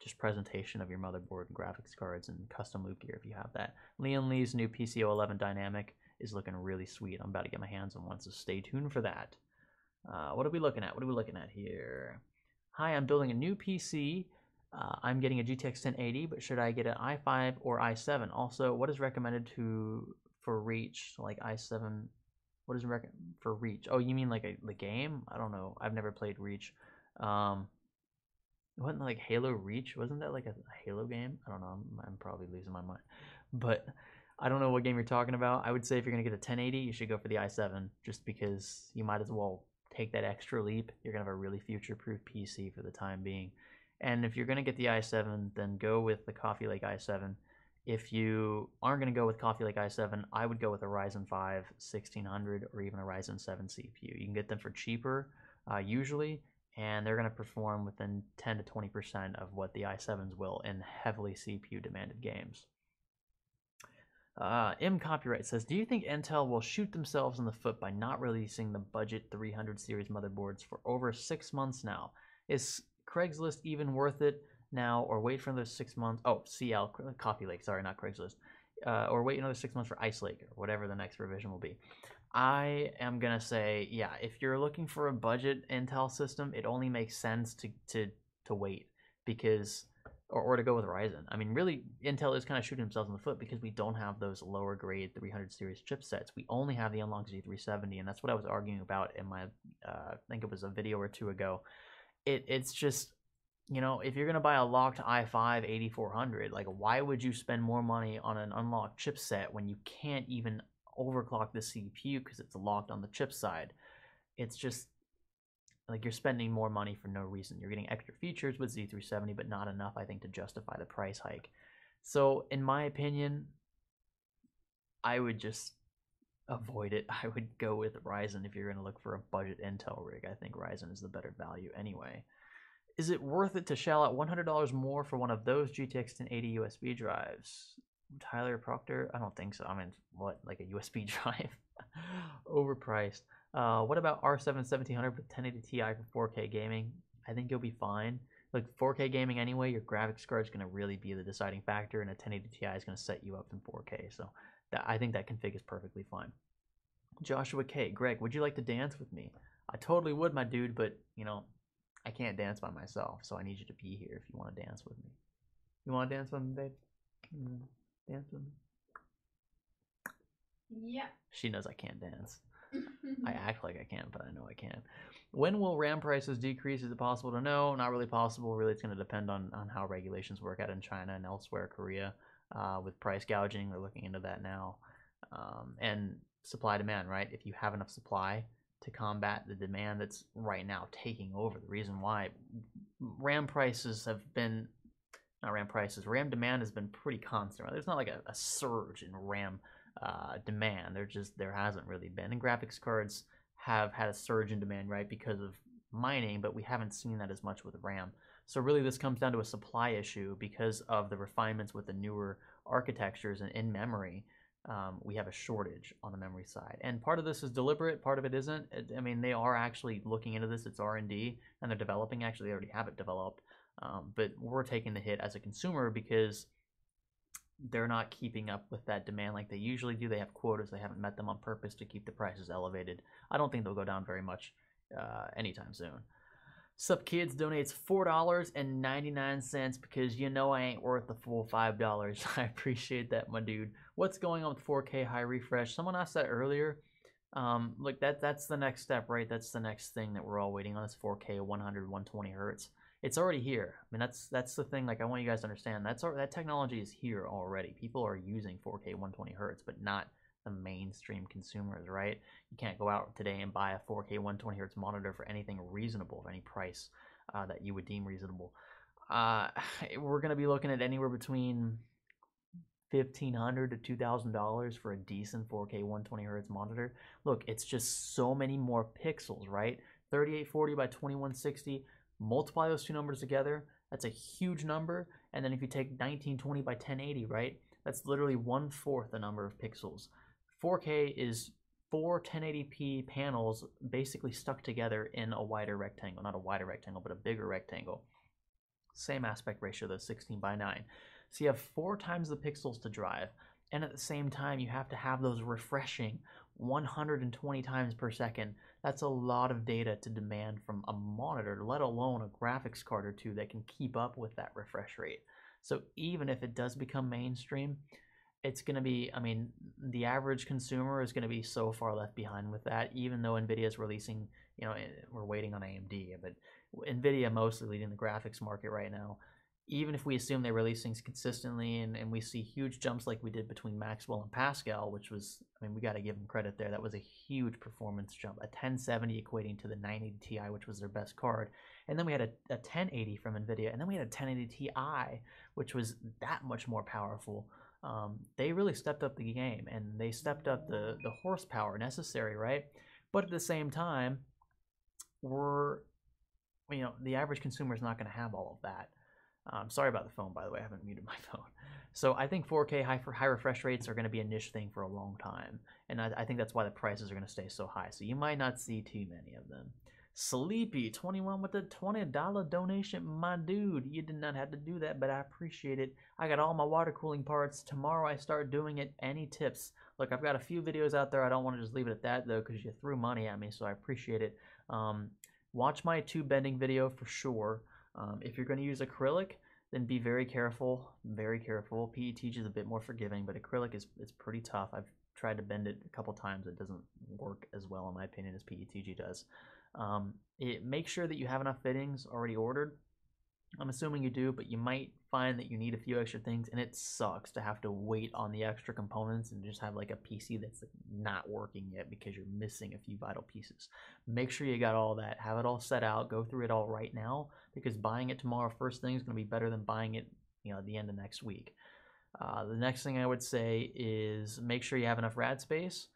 just presentation of your motherboard and graphics cards and custom loop gear if you have that. Leon Lee's new PCO 11 Dynamic is looking really sweet. I'm about to get my hands on one, so stay tuned for that. What are we looking at? What are we looking at here? Hi, I'm building a new PC I'm getting a GTX 1080, but should I get an i5 or i7? Also, what is recommended for Reach, like i7? What is for Reach? Oh, you mean like the game? I don't know. I've never played Reach. Wasn't like Halo Reach? Wasn't that like a Halo game? I don't know. I'm probably losing my mind, but I don't know what game you're talking about. I would say if you're gonna get a 1080, you should go for the i7, just because you might as well take that extra leap. You're gonna have a really future-proof PC for the time being. And if you're going to get the i7, then go with the Coffee Lake i7. If you aren't going to go with Coffee Lake i7, I would go with a Ryzen 5 1600 or even a Ryzen 7 CPU. You can get them for cheaper, usually, and they're going to perform within 10 to 20% of what the i7s will in heavily CPU-demanded games. M Copyright says, do you think Intel will shoot themselves in the foot by not releasing the budget 300 series motherboards for over 6 months now? Is Craigslist even worth it now, or wait for another 6 months? Oh, CL, Coffee Lake, sorry, not Craigslist. Or wait another 6 months for Ice Lake, or whatever the next revision will be. I am going to say, yeah, if you're looking for a budget Intel system, it only makes sense to wait, because, or to go with Ryzen. I mean, really, Intel is kind of shooting themselves in the foot because we don't have those lower grade 300 series chipsets. We only have the Unlock Z370, and that's what I was arguing about in my, I think it was a video or two ago. It's just, you know, if you're going to buy a locked i5 8400, like, why would you spend more money on an unlocked chipset when you can't even overclock the CPU because it's locked on the chip side? It's just like you're spending more money for no reason. You're getting extra features with Z370, but not enough, I think, to justify the price hike. So, in my opinion, I would just avoid it. I would go with Ryzen if you're going to look for a budget Intel rig. I think Ryzen is the better value anyway. Is it worth it to shell out $100 more for one of those GTX 1080 USB drives? Tyler Proctor? I don't think so. I mean, what, like a USB drive? Overpriced. What about R7 1700 with 1080 Ti for 4K gaming? I think you'll be fine. Like 4K gaming anyway, your graphics card is going to really be the deciding factor, and a 1080 Ti is going to set you up in 4K. So I think that config is perfectly fine. Joshua K. Greg, would you like to dance with me? I totally would, my dude, but, you know, I can't dance by myself, so I need you to be here if you want to dance with me. You want to dance with me, babe? Dance with me? Yeah. She knows I can't dance. I act like I can, but I know I can. When will RAM prices decrease? Is it possible to know? Not really possible. Really, it's going to depend on how regulations work out in China and elsewhere, Korea. With price gouging, they're looking into that now. And supply demand, right? If you have enough supply to combat the demand that's right now taking over, the reason why RAM prices have been, not RAM prices, RAM demand has been pretty constant. Right? There's not like a surge in RAM demand. There hasn't really been. And graphics cards have had a surge in demand, right, because of mining, but we haven't seen that as much with RAM. So really this comes down to a supply issue because of the refinements with the newer architectures and in memory. We have a shortage on the memory side, and part of this is deliberate, part of it isn't. I mean, they are actually looking into this. It's R&D, and they're developing. Actually, they already have it developed, but we're taking the hit as a consumer because they're not keeping up with that demand like they usually do. They have quotas. They haven't met them on purpose to keep the prices elevated. I don't think they'll go down very much anytime soon. Sup Kids donates $4.99 because you know I ain't worth the full $5. I appreciate that, my dude. What's going on with 4K high refresh? Someone asked that earlier. Look, that's the next step, right? That's the next thing that we're all waiting on, is 4K 100, 120 hertz. It's already here. I mean, that's the thing. Like, I want you guys to understand that technology is here already. People are using 4K 120 hertz, but not the mainstream consumers, right? You can't go out today and buy a 4K 120 hertz monitor for anything reasonable, of any price that you would deem reasonable. We're gonna be looking at anywhere between $1,500 to $2,000 for a decent 4K 120 hertz monitor. Look, it's just so many more pixels, right? 3840 by 2160. Multiply those two numbers together. That's a huge number. And then if you take 1920 by 1080, right? That's literally 1/4 the number of pixels. 4K is 4 1080p panels basically stuck together in a wider rectangle. Not a wider rectangle, but a bigger rectangle. Same aspect ratio, though, 16 by 9. So you have 4 times the pixels to drive. and at the same time you have to have those refreshing 120 times per second. That's a lot of data to demand from a monitor, let alone a graphics card or two that can keep up with that refresh rate. So even if it does become mainstream, it's going to be, I mean, the average consumer is going to be so far left behind with that, even though NVIDIA is releasing, we're waiting on AMD, but NVIDIA mostly leading the graphics market right now. Even if we assume they release things consistently and we see huge jumps like we did between Maxwell and Pascal, which was, I mean, we got to give them credit there. That was a huge performance jump. A 1070 equating to the 980 Ti, which was their best card. And then we had a 1080 from NVIDIA. And then we had a 1080 Ti, which was that much more powerful. They really stepped up the game, and they stepped up the horsepower necessary, right? But at the same time, the average consumer is not going to have all of that. Sorry about the phone, by the way. I haven't muted my phone. So I think 4K high refresh rates are going to be a niche thing for a long time. And I think that's why the prices are going to stay so high. So you might not see too many of them. Sleepy21 with a $20 donation. My dude, you did not have to do that, but I appreciate it. I got all my water cooling parts. Tomorrow I start doing it. Any tips? Look, I've got a few videos out there. I don't want to just leave it at that, though, because you threw money at me, so I appreciate it. Watch my tube bending video for sure. If you're going to use acrylic, then be very careful. Very careful. PETG is a bit more forgiving, but acrylic is pretty tough. I've tried to bend it a couple times. It doesn't work as well, in my opinion, as PETG does. Make sure that you have enough fittings already ordered. I'm assuming you do, but you might find that you need a few extra things, and it sucks to have to wait on the extra components and just have like a PC that's not working yet because you're missing a few vital pieces. Make sure you got all that. Have it all set out. Go through it all right now, because buying it tomorrow first thing is going to be better than buying it, at the end of next week. The next thing I would say is make sure you have enough RAD space.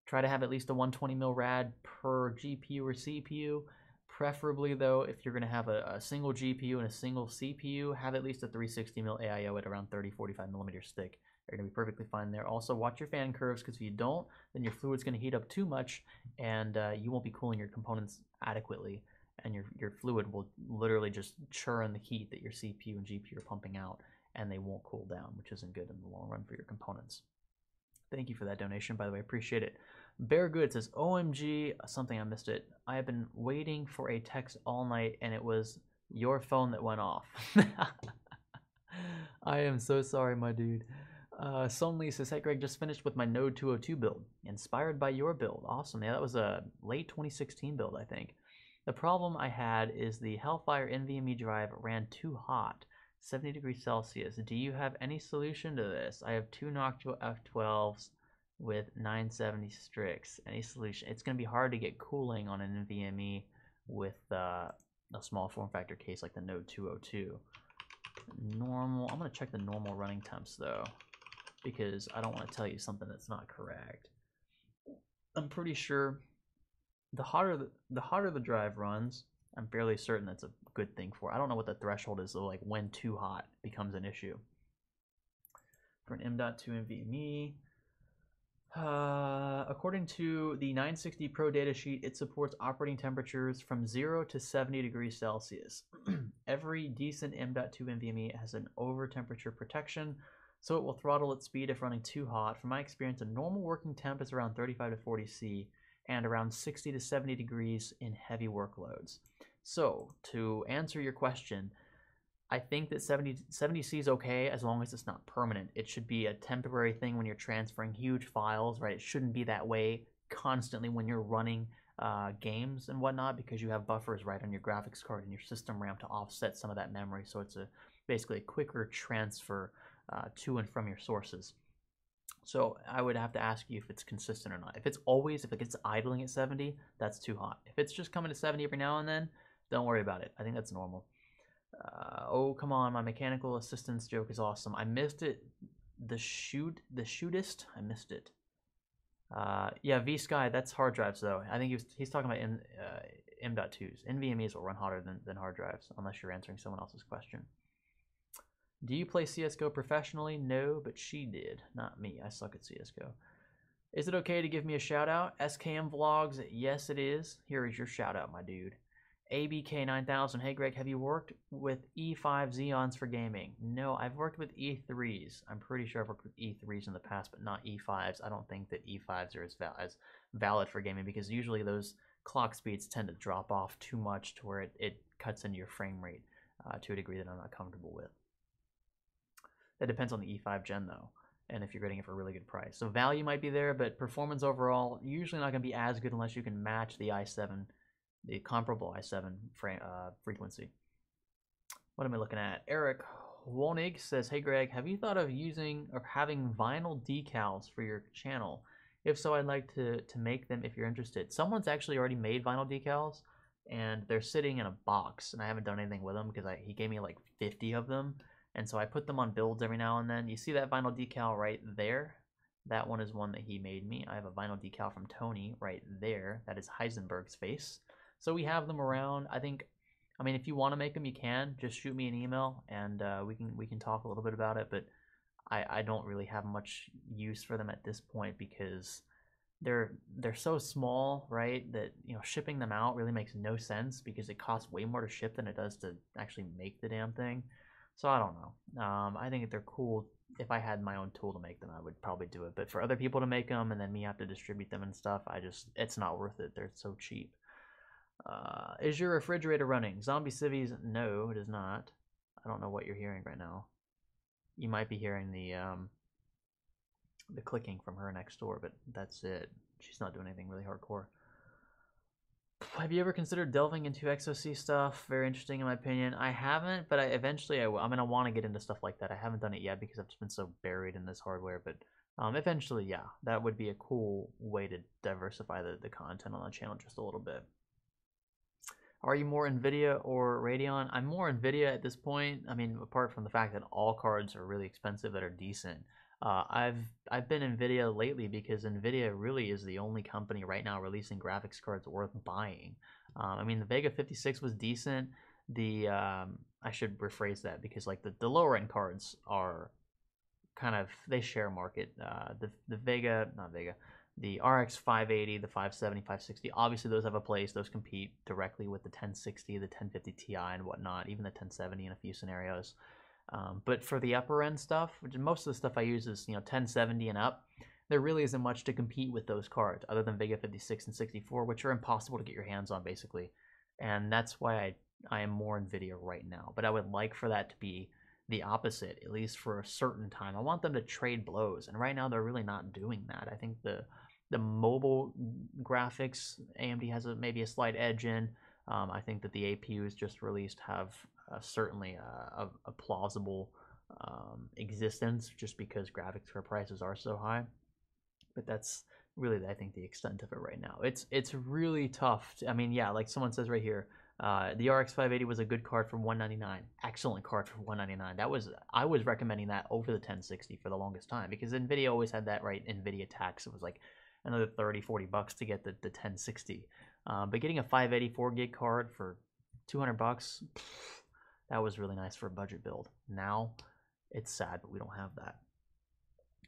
Try to have at least a 120 mil RAD per GPU or CPU. Preferably, though, if you're going to have a single GPU and a single CPU, have at least a 360 mil AIO at around 30-45 millimeter stick. You're going to be perfectly fine there. Also, watch your fan curves, because if you don't, then your fluid's going to heat up too much, and you won't be cooling your components adequately, and your fluid will literally just churn the heat that your CPU and GPU are pumping out, and they won't cool down, which isn't good in the long run for your components. Thank you for that donation, by the way. Appreciate it. Bear Good says, OMG, something I missed it. I have been waiting for a text all night, and it was your phone that went off. I am so sorry, my dude. Sonley says, hey, Greg, just finished with my Node 202 build. Inspired by your build. Awesome. Yeah, that was a late 2016 build, I think. The problem I had is the Hellfire NVMe drive ran too hot. 70 degrees Celsius. Do you have any solution to this? I have two Noctua F12s with 970 Strix. Any solution? It's going to be hard to get cooling on an NVMe with a small form factor case like the Node 202. Normal. I'm going to check the normal running temps though, because I don't want to tell you something that's not correct. I'm pretty sure the hotter the drive runs, I'm fairly certain that's a good thing for. I don't know what the threshold is though, like when too hot becomes an issue. For an M.2 NVMe, according to the 960 Pro datasheet, it supports operating temperatures from 0 to 70 degrees Celsius. Every decent M.2 NVMe has an over temperature protection, so it will throttle its speed if running too hot. From my experience, a normal working temp is around 35 to 40 C and around 60 to 70 degrees in heavy workloads. So, to answer your question, I think that 70C is okay as long as it's not permanent. It should be a temporary thing when you're transferring huge files, right? It shouldn't be that way constantly when you're running games and whatnot, because you have buffers right on your graphics card and your system RAM to offset some of that memory. So it's basically a quicker transfer to and from your sources. So I would have to ask you if it's consistent or not. If it gets idling at 70, that's too hot. If it's just coming to 70 every now and then, don't worry about it. I think that's normal. Oh, come on. My mechanical assistance joke is awesome. I missed it. The shootist. I missed it. Yeah, V-Sky, that's hard drives, though. I think he's talking about M.2s. NVMEs will run hotter than hard drives, unless you're answering someone else's question. Do you play CSGO professionally? No, but she did. Not me. I suck at CSGO. Is it okay to give me a shout-out? SKM Vlogs? Yes, it is. Here is your shout-out, my dude. ABK9000. Hey Greg, have you worked with E5 Xeons for gaming? No, I've worked with E3s. I'm pretty sure I've worked with E3s in the past, but not E5s. I don't think that E5s are as valid for gaming because usually those clock speeds tend to drop off too much to where it cuts into your frame rate to a degree that I'm not comfortable with. That depends on the E5 gen though, and if you're getting it for a really good price. So value might be there, but performance overall usually not going to be as good unless you can match the i7, the comparable i7 frequency. What am I looking at? Eric Wonig says, "Hey Greg, have you thought of using or having vinyl decals for your channel? If so, I'd like to make them if you're interested." Someone's actually already made vinyl decals, and they're sitting in a box, and I haven't done anything with them because he gave me like 50 of them. And so I put them on builds every now and then. You see that vinyl decal right there? That one is one that he made me. I have a vinyl decal from Tony right there. That is Heisenberg's face. So we have them around. I mean, if you want to make them, you can. Just shoot me an email, and we can talk a little bit about it. But I don't really have much use for them at this point because they're so small, right? That shipping them out really makes no sense because it costs way more to ship than it does to actually make the damn thing. So I don't know. I think they're cool. If I had my own tool to make them, I would probably do it. But for other people to make them and then me have to distribute them and stuff, it's not worth it. They're so cheap. Is your refrigerator running? Zombie Civvies? No, it is not. I don't know what you're hearing right now. You might be hearing the clicking from her next door, but that's it. She's not doing anything really hardcore. Have you ever considered delving into XOC stuff? Very interesting in my opinion. I haven't, but eventually I will. I mean, I want to get into stuff like that. I haven't done it yet because I've just been so buried in this hardware, but eventually, yeah, that would be a cool way to diversify the content on the channel just a little bit. Are you more NVIDIA or Radeon? I'm more NVIDIA at this point. I mean, apart from the fact that all cards are really expensive that are decent. I've been NVIDIA lately because NVIDIA really is the only company right now releasing graphics cards worth buying. I mean, the Vega 56 was decent. I should rephrase that because like the lower end cards are kind of, they share market. The Vega, not Vega, the RX 580, the 570, 560, obviously those have a place. Those compete directly with the 1060, the 1050 Ti and whatnot, even the 1070 in a few scenarios. But for the upper end stuff, which most of the stuff I use is 1070 and up, there really isn't much to compete with those cards other than Vega 56 and 64, which are impossible to get your hands on basically. And that's why I am more NVIDIA right now. But I would like for that to be the opposite, at least for a certain time. I want them to trade blows, and right now they're really not doing that. I think the mobile graphics AMD has maybe a slight edge in. I think that the APUs just released have certainly a plausible existence just because graphics card prices are so high. But that's really, I think, the extent of it right now. It's really tough. I mean, yeah, like someone says right here, the RX 580 was a good card for $199. Excellent card for $199. I was recommending that over the 1060 for the longest time because NVIDIA always had that, right? NVIDIA tax. It was like another 30-40 bucks to get the 1060. But getting a 584 gig card for 200 bucks, that was really nice for a budget build. Now it's sad, but we don't have that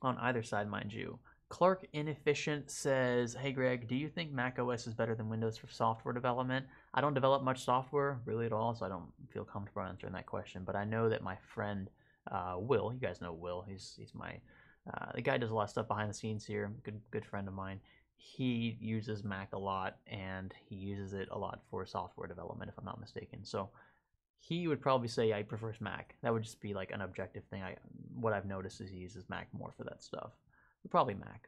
on either side, mind you. Clark Inefficient says, "Hey Greg, do you think Mac OS is better than Windows for software development?" I don't develop much software really at all, so I don't feel comfortable answering that question. But I know that my friend Will, you guys know Will, he's my the guy does a lot of stuff behind the scenes here. Good friend of mine. He uses Mac a lot, and he uses it a lot for software development, if I'm not mistaken. So he would probably say, yeah, he prefers Mac. That would just be like an objective thing. What I've noticed is he uses Mac more for that stuff. But probably Mac.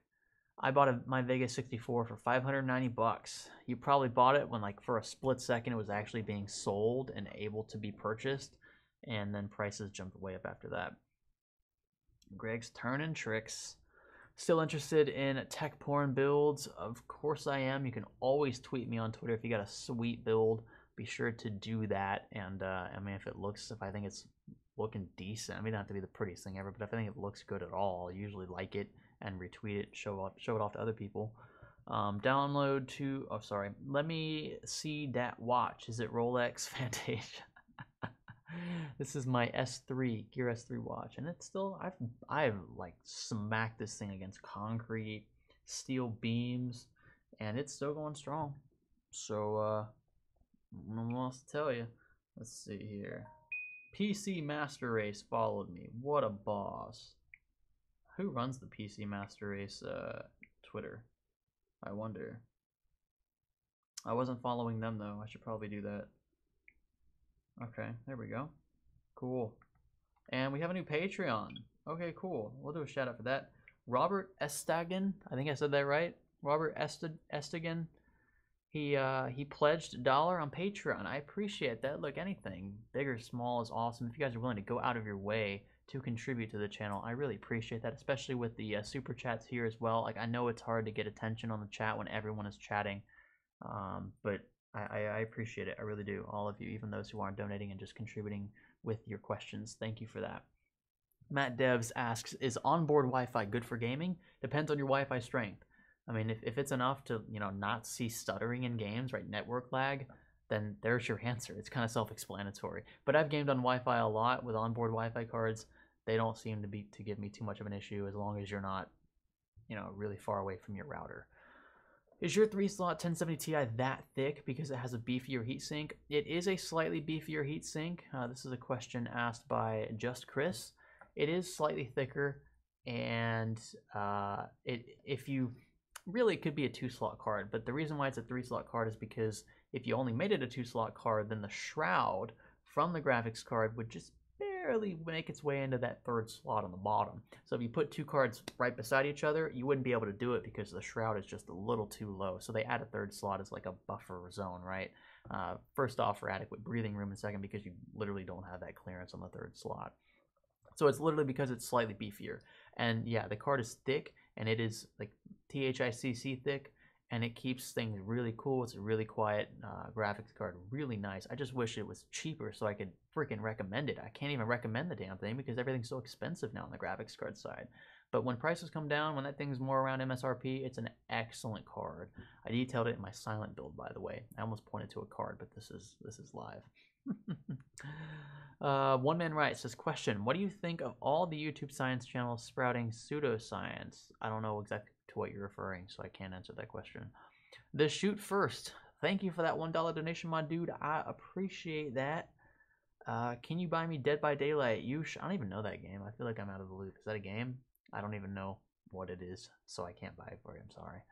I bought my Vega 64 for 590 bucks. You probably bought it when, like, for a split second it was actually being sold and able to be purchased, and then prices jumped way up after that. Greg's turning tricks. Still interested in tech porn builds? Of course I am. You can always tweet me on Twitter if you got a sweet build. Be sure to do that. And I mean, if I think it's looking decent, I mean, it doesn't have to be the prettiest thing ever, but if I think it looks good at all, I usually like it and retweet it, show it off to other people. Download to, oh sorry, let me see that watch. Is it Rolex Fantasia? This is my S3 Gear S3 watch, and it's still, I've like smacked this thing against concrete, steel beams, and it's still going strong. So I don't know what else to tell you. Let's see here. PC Master Race followed me. What a boss. Who runs the PC Master Race Twitter? I wonder. I wasn't following them though. I should probably do that. Okay, there we go. Cool. And we have a new Patreon. Okay, cool. We'll do a shout out for that. Robert Estagan. I think I said that right. Robert Estagan. He pledged $1 on Patreon. I appreciate that. Look, anything big or small is awesome. If you guys are willing to go out of your way to contribute to the channel, I really appreciate that, especially with the super chats here as well. Like, I know it's hard to get attention on the chat when everyone is chatting, but I appreciate it. I really do. All of you, even those who aren't donating and just contributing with your questions. Thank you for that. Matt Devs asks, is onboard Wi-Fi good for gaming? Depends on your Wi-Fi strength. I mean, if it's enough to, not see stuttering in games, right, network lag, then there's your answer. It's kind of self-explanatory. But I've gamed on Wi-Fi a lot with onboard Wi-Fi cards. They don't seem to give me too much of an issue as long as you're not, really far away from your router. Is your 3-slot 1070 Ti that thick because it has a beefier heatsink? It is a slightly beefier heatsink. This is a question asked by Just Chris. It is slightly thicker, and if you really, it could be a 2-slot card, but the reason why it's a 3-slot card is because if you only made it a 2-slot card, then the shroud from the graphics card would just barely make its way into that 3rd slot on the bottom. So if you put 2 cards right beside each other, you wouldn't be able to do it because the shroud is just a little too low. So they add a 3rd slot as like a buffer zone, right? First off, for adequate breathing room, and second, because you literally don't have that clearance on the 3rd slot. So it's literally because it's slightly beefier. And yeah, the card is thick, and it is like THICC thick, and it keeps things really cool. It's a really quiet graphics card, really nice. I just wish it was cheaper so I could freaking recommend it. I can't even recommend the damn thing because everything's so expensive now on the graphics card side. But when prices come down, when that thing's more around MSRP, it's an excellent card. I detailed it in my silent build, by the way. I almost pointed to a card, but this is live. One Man Right says, question, what do you think of all the YouTube science channels sprouting pseudoscience? I don't know exactly to what you're referring, so I can't answer that question. The Shoot First, thank you for that $1 donation, my dude. I appreciate that. Can you buy me Dead by Daylight? I don't even know that game. I feel like I'm out of the loop. Is that a game? I don't even know what it is, so I can't buy it for you. I'm sorry.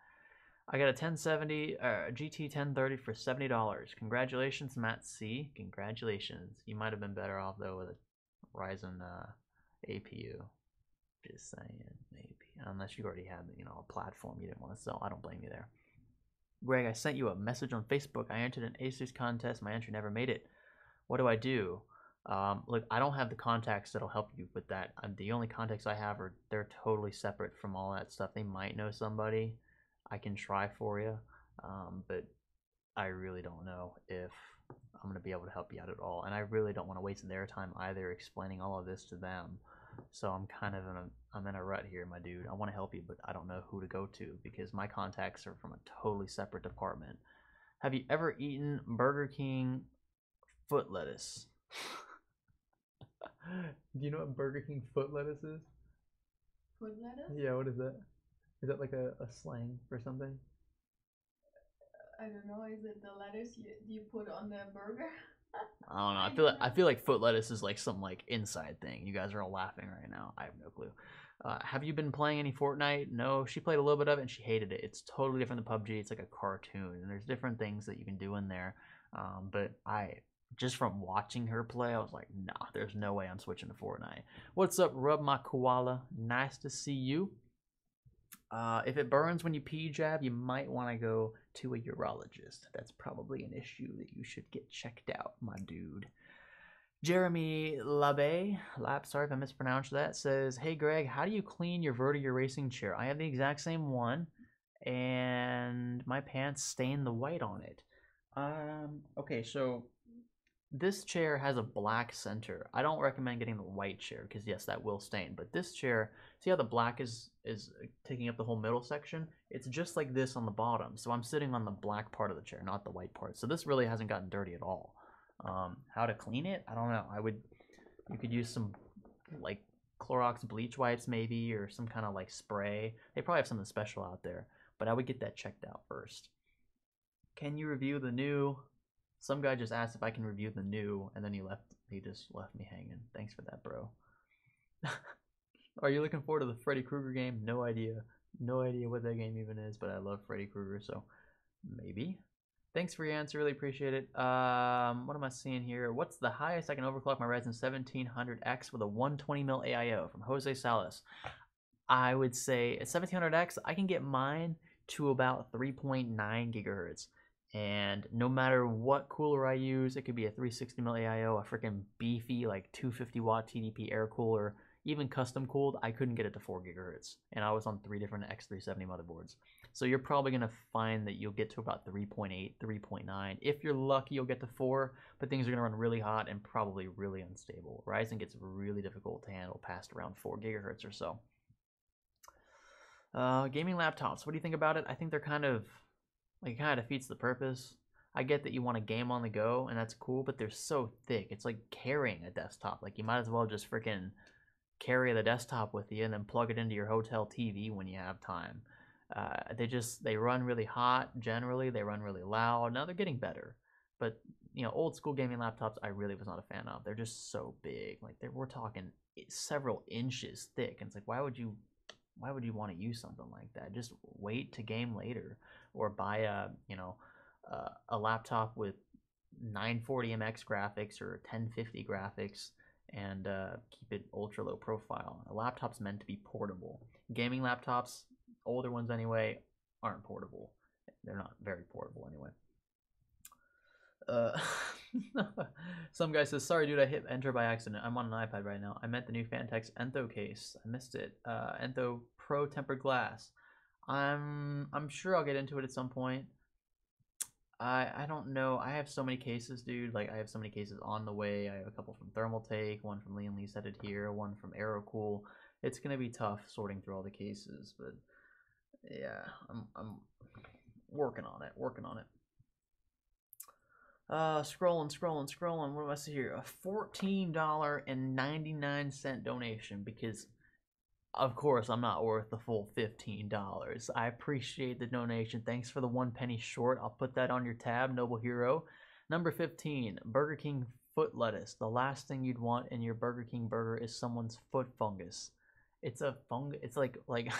I got a 1070 GT 1030 for $70. Congratulations, Matt C. Congratulations. You might have been better off though with a Ryzen APU. Just saying, maybe. Unless you already had, a platform you didn't want to sell. I don't blame you there. Greg, I sent you a message on Facebook. I entered an Asus contest. My entry never made it. What do I do? Look, I don't have the contacts that'll help you with that. The only contacts I have they're totally separate from all that stuff. They might know somebody. I can try for you, but I really don't know if I'm going to be able to help you out at all. And I really don't want to waste their time either explaining all of this to them. So I'm kind of I'm in a rut here, my dude. I want to help you, but I don't know who to go to because my contacts are from a totally separate department. Have you ever eaten Burger King foot lettuce? Do you know what Burger King foot lettuce is? Foot lettuce? Yeah, what is that? Is that like a slang for something? I don't know. Is it the lettuce you put on the burger? I don't know. I feel like foot lettuce is like some like inside thing. You guys are all laughing right now. I have no clue. Have you been playing any Fortnite? No, she played a little bit of it and she hated it. It's totally different than PUBG. It's like a cartoon, and there's different things that you can do in there. But just from watching her play, I was like, nah, there's no way I'm switching to Fortnite. What's up, Rub My Koala? Nice to see you. If it burns when you pee jab, you might want to go to a urologist. That's probably an issue that you should get checked out, my dude. Jeremy Labe, sorry if I mispronounced that, says, hey Greg, how do you clean your Vertigo racing chair? I have the exact same one, and my pants stain the white on it. Okay, so this chair has a black center. I don't recommend getting the white chair because yes, that will stain. But this chair, see how the black is taking up the whole middle section? It's just like this on the bottom. So I'm sitting on the black part of the chair, not the white part. So this really hasn't gotten dirty at all. How to clean it? I don't know. You could use some like Clorox bleach wipes maybe, or some kind of like spray. They probably have something special out there, but I would get that checked out first. Can you review the new Some guy just asked if I can review the new, and then he just left me hanging. Thanks for that, bro. Are you looking forward to the Freddy Krueger game? No idea. No idea what that game even is, but I love Freddy Krueger, so maybe. Thanks for your answer. Really appreciate it. What am I seeing here? What's the highest I can overclock my Ryzen 1700X with a 120 mil AIO from Jose Salas? I would say at 1700X, I can get mine to about 3.9 gigahertz. And no matter what cooler I use, it could be a 360 mil AIO, a freaking beefy like 250 watt TDP air cooler, even custom cooled, I couldn't get it to 4 gigahertz. And I was on 3 different X370 motherboards. So you're probably going to find that you'll get to about 3.8, 3.9. If you're lucky, you'll get to 4, but things are going to run really hot and probably really unstable. Ryzen gets really difficult to handle past around 4 gigahertz or so. Gaming laptops, what do you think about it? I think they're kind of defeats the purpose. I get that you want to game on the go, and that's cool, but they're so thick. It's like carrying a desktop. Like, you might as well just freaking carry the desktop with you and then plug it into your hotel TV when you have time. They run really hot. Generally, they run really loud. Now they're getting better, but old school gaming laptops I really was not a fan of. They're just so big. Like we're talking several inches thick, and it's like why would you want to use something like that? Just wait to game later, or buy a laptop with 940 MX graphics or 1050 graphics and keep it ultra low profile. A laptop's meant to be portable. Gaming laptops, older ones anyway, aren't portable. They're not very portable anyway. Some guy says, sorry dude, I hit enter by accident. I'm on an iPad right now. I meant the new Fantex Entho case. I missed it. Entho Pro tempered glass. I'm sure I'll get into it at some point. I don't know. I have so many cases, dude. Like I have so many cases on the way. I have a couple from Thermaltake, one from Lian Lee Said It Here, one from Aerocool. It's gonna be tough sorting through all the cases, but yeah, I'm working on it. Scrolling. What do I see here? A $14.99 donation because, of course, I'm not worth the full $15. I appreciate the donation. Thanks for the 1 penny short. I'll put that on your tab, Noble Hero. Number 15, Burger King foot lettuce. The last thing you'd want in your Burger King burger is someone's foot fungus. It's a fungus. It's like like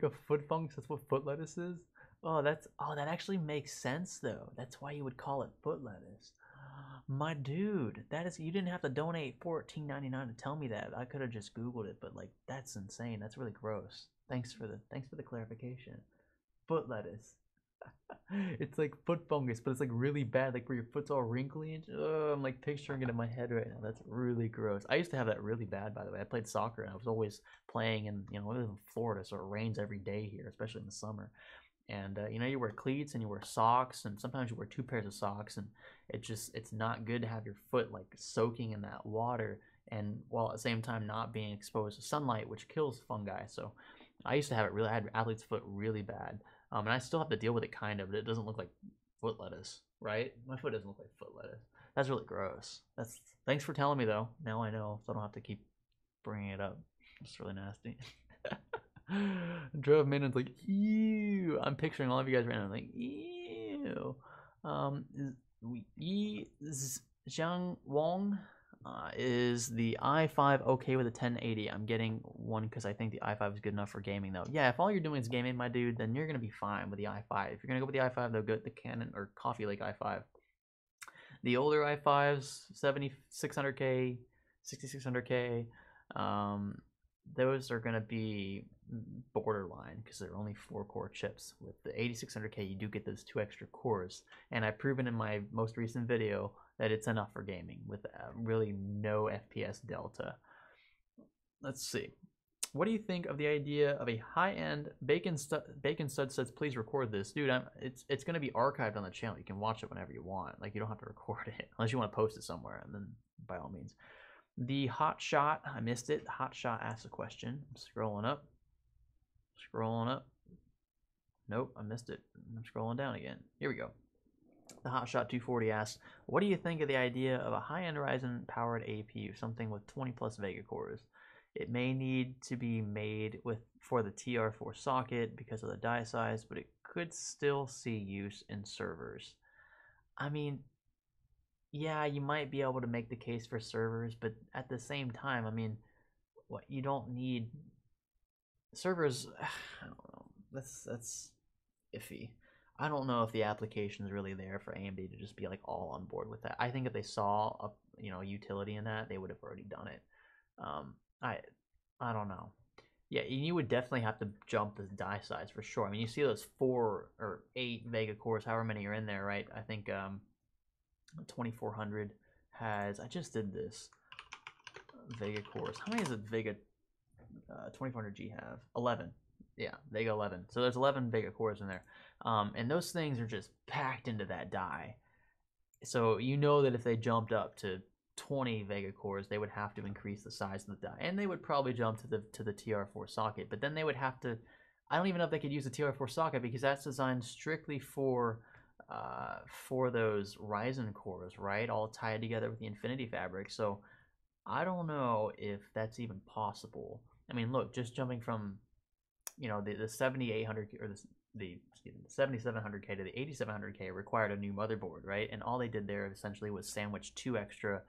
a foot fungus. That's what foot lettuce is. That actually makes sense though. That's why you would call it foot lettuce. My dude, you didn't have to donate $14.99 to tell me that. I could have just Googled it, but like that's insane. That's really gross. Thanks for the clarification. Foot lettuce. It's like foot fungus, but it's like really bad, like where your foot's all wrinkly and I'm like picturing it in my head right now. That's really gross. I used to have that really bad, by the way. I played soccer and I was always playing in, I live in Florida, so it rains every day here, especially in the summer. And you wear cleats and you wear socks, and sometimes you wear 2 pairs of socks, and it's not good to have your foot like soaking in that water, and while at the same time not being exposed to sunlight, which kills fungi. So I used to have it really. I had athlete's foot really bad, and I still have to deal with it kind of, but it doesn't look like foot lettuce, right? My foot doesn't look like foot lettuce. That's really gross. Thanks for telling me though. Now I know, so I don't have to keep bringing it up. It's really nasty. Drove Minon's like, ew. I'm picturing all of you guys right now. I'm like, ew. Zhang Wong is the i5 okay with a 1080? I'm getting one because I think the i5 is good enough for gaming though. Yeah, if all you're doing is gaming, my dude, then you're gonna be fine with the i5. If you're gonna go with the i5, though, go the Canon or Coffee Lake i5. The older i5s, 7600K, 6600K, those are going to be borderline because they're only 4-core chips. With the 8600K, you do get those 2 extra cores, and I've proven in my most recent video that it's enough for gaming with really no FPS delta. Let's see. What do you think of the idea of a high-end Bacon Stud says, please record this. Dude, it's going to be archived on the channel. You can watch it whenever you want. Like, you don't have to record it unless you want to post it somewhere, and then by all means. The Hot Shot, I missed it. Hot Shot asked a question. I'm scrolling up. Nope, I missed it. I'm scrolling down again. Here we go. The Hot Shot 240 asks, what do you think of the idea of a high-end Ryzen powered APU, something with 20 plus Vega cores? It may need to be made for the TR4 socket because of the die size, but it could still see use in servers. I mean, yeah, you might be able to make the case for servers, but at the same time, I mean, what you don't need servers. I don't know. That's iffy. I don't know if the application is really there for AMD to just be like all on board with that. I think if they saw a utility in that, they would have already done it. Um, I I don't know. Yeah, you would definitely have to jump the die size for sure. I mean, you see those 4 or 8 Vega cores, however many are in there, right? I think 2400 has. I just did this Vega cores. How many does a Vega 2400G have? 11. Yeah, Vega 11. So there's 11 Vega cores in there, and those things are just packed into that die. So you know that if they jumped up to 20 Vega cores, they would have to increase the size of the die, and they would probably jump to the TR4 socket. But then they would have to. I don't even know if they could use the TR4 socket because that's designed strictly for those Ryzen cores, right? All tied together with the Infinity Fabric. So I don't know if that's even possible. I mean, look, just jumping from the 7800 or the 7700K to the 8700K required a new motherboard, right? And all they did there essentially was sandwich 2 extra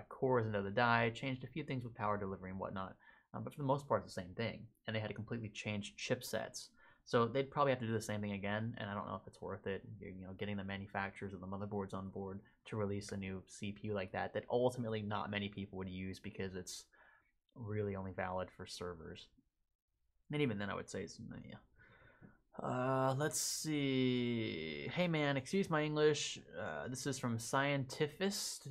cores into the die, changed a few things with power delivery and whatnot, but for the most part, it's the same thing. And they had to completely change chipsets. So they'd probably have to do the same thing again, and I don't know if it's worth it. Getting the manufacturers of the motherboards on board to release a new CPU like that ultimately not many people would use because it's really only valid for servers. And even then, I would say it's yeah. Let's see. Hey man, excuse my English. This is from Scientifist.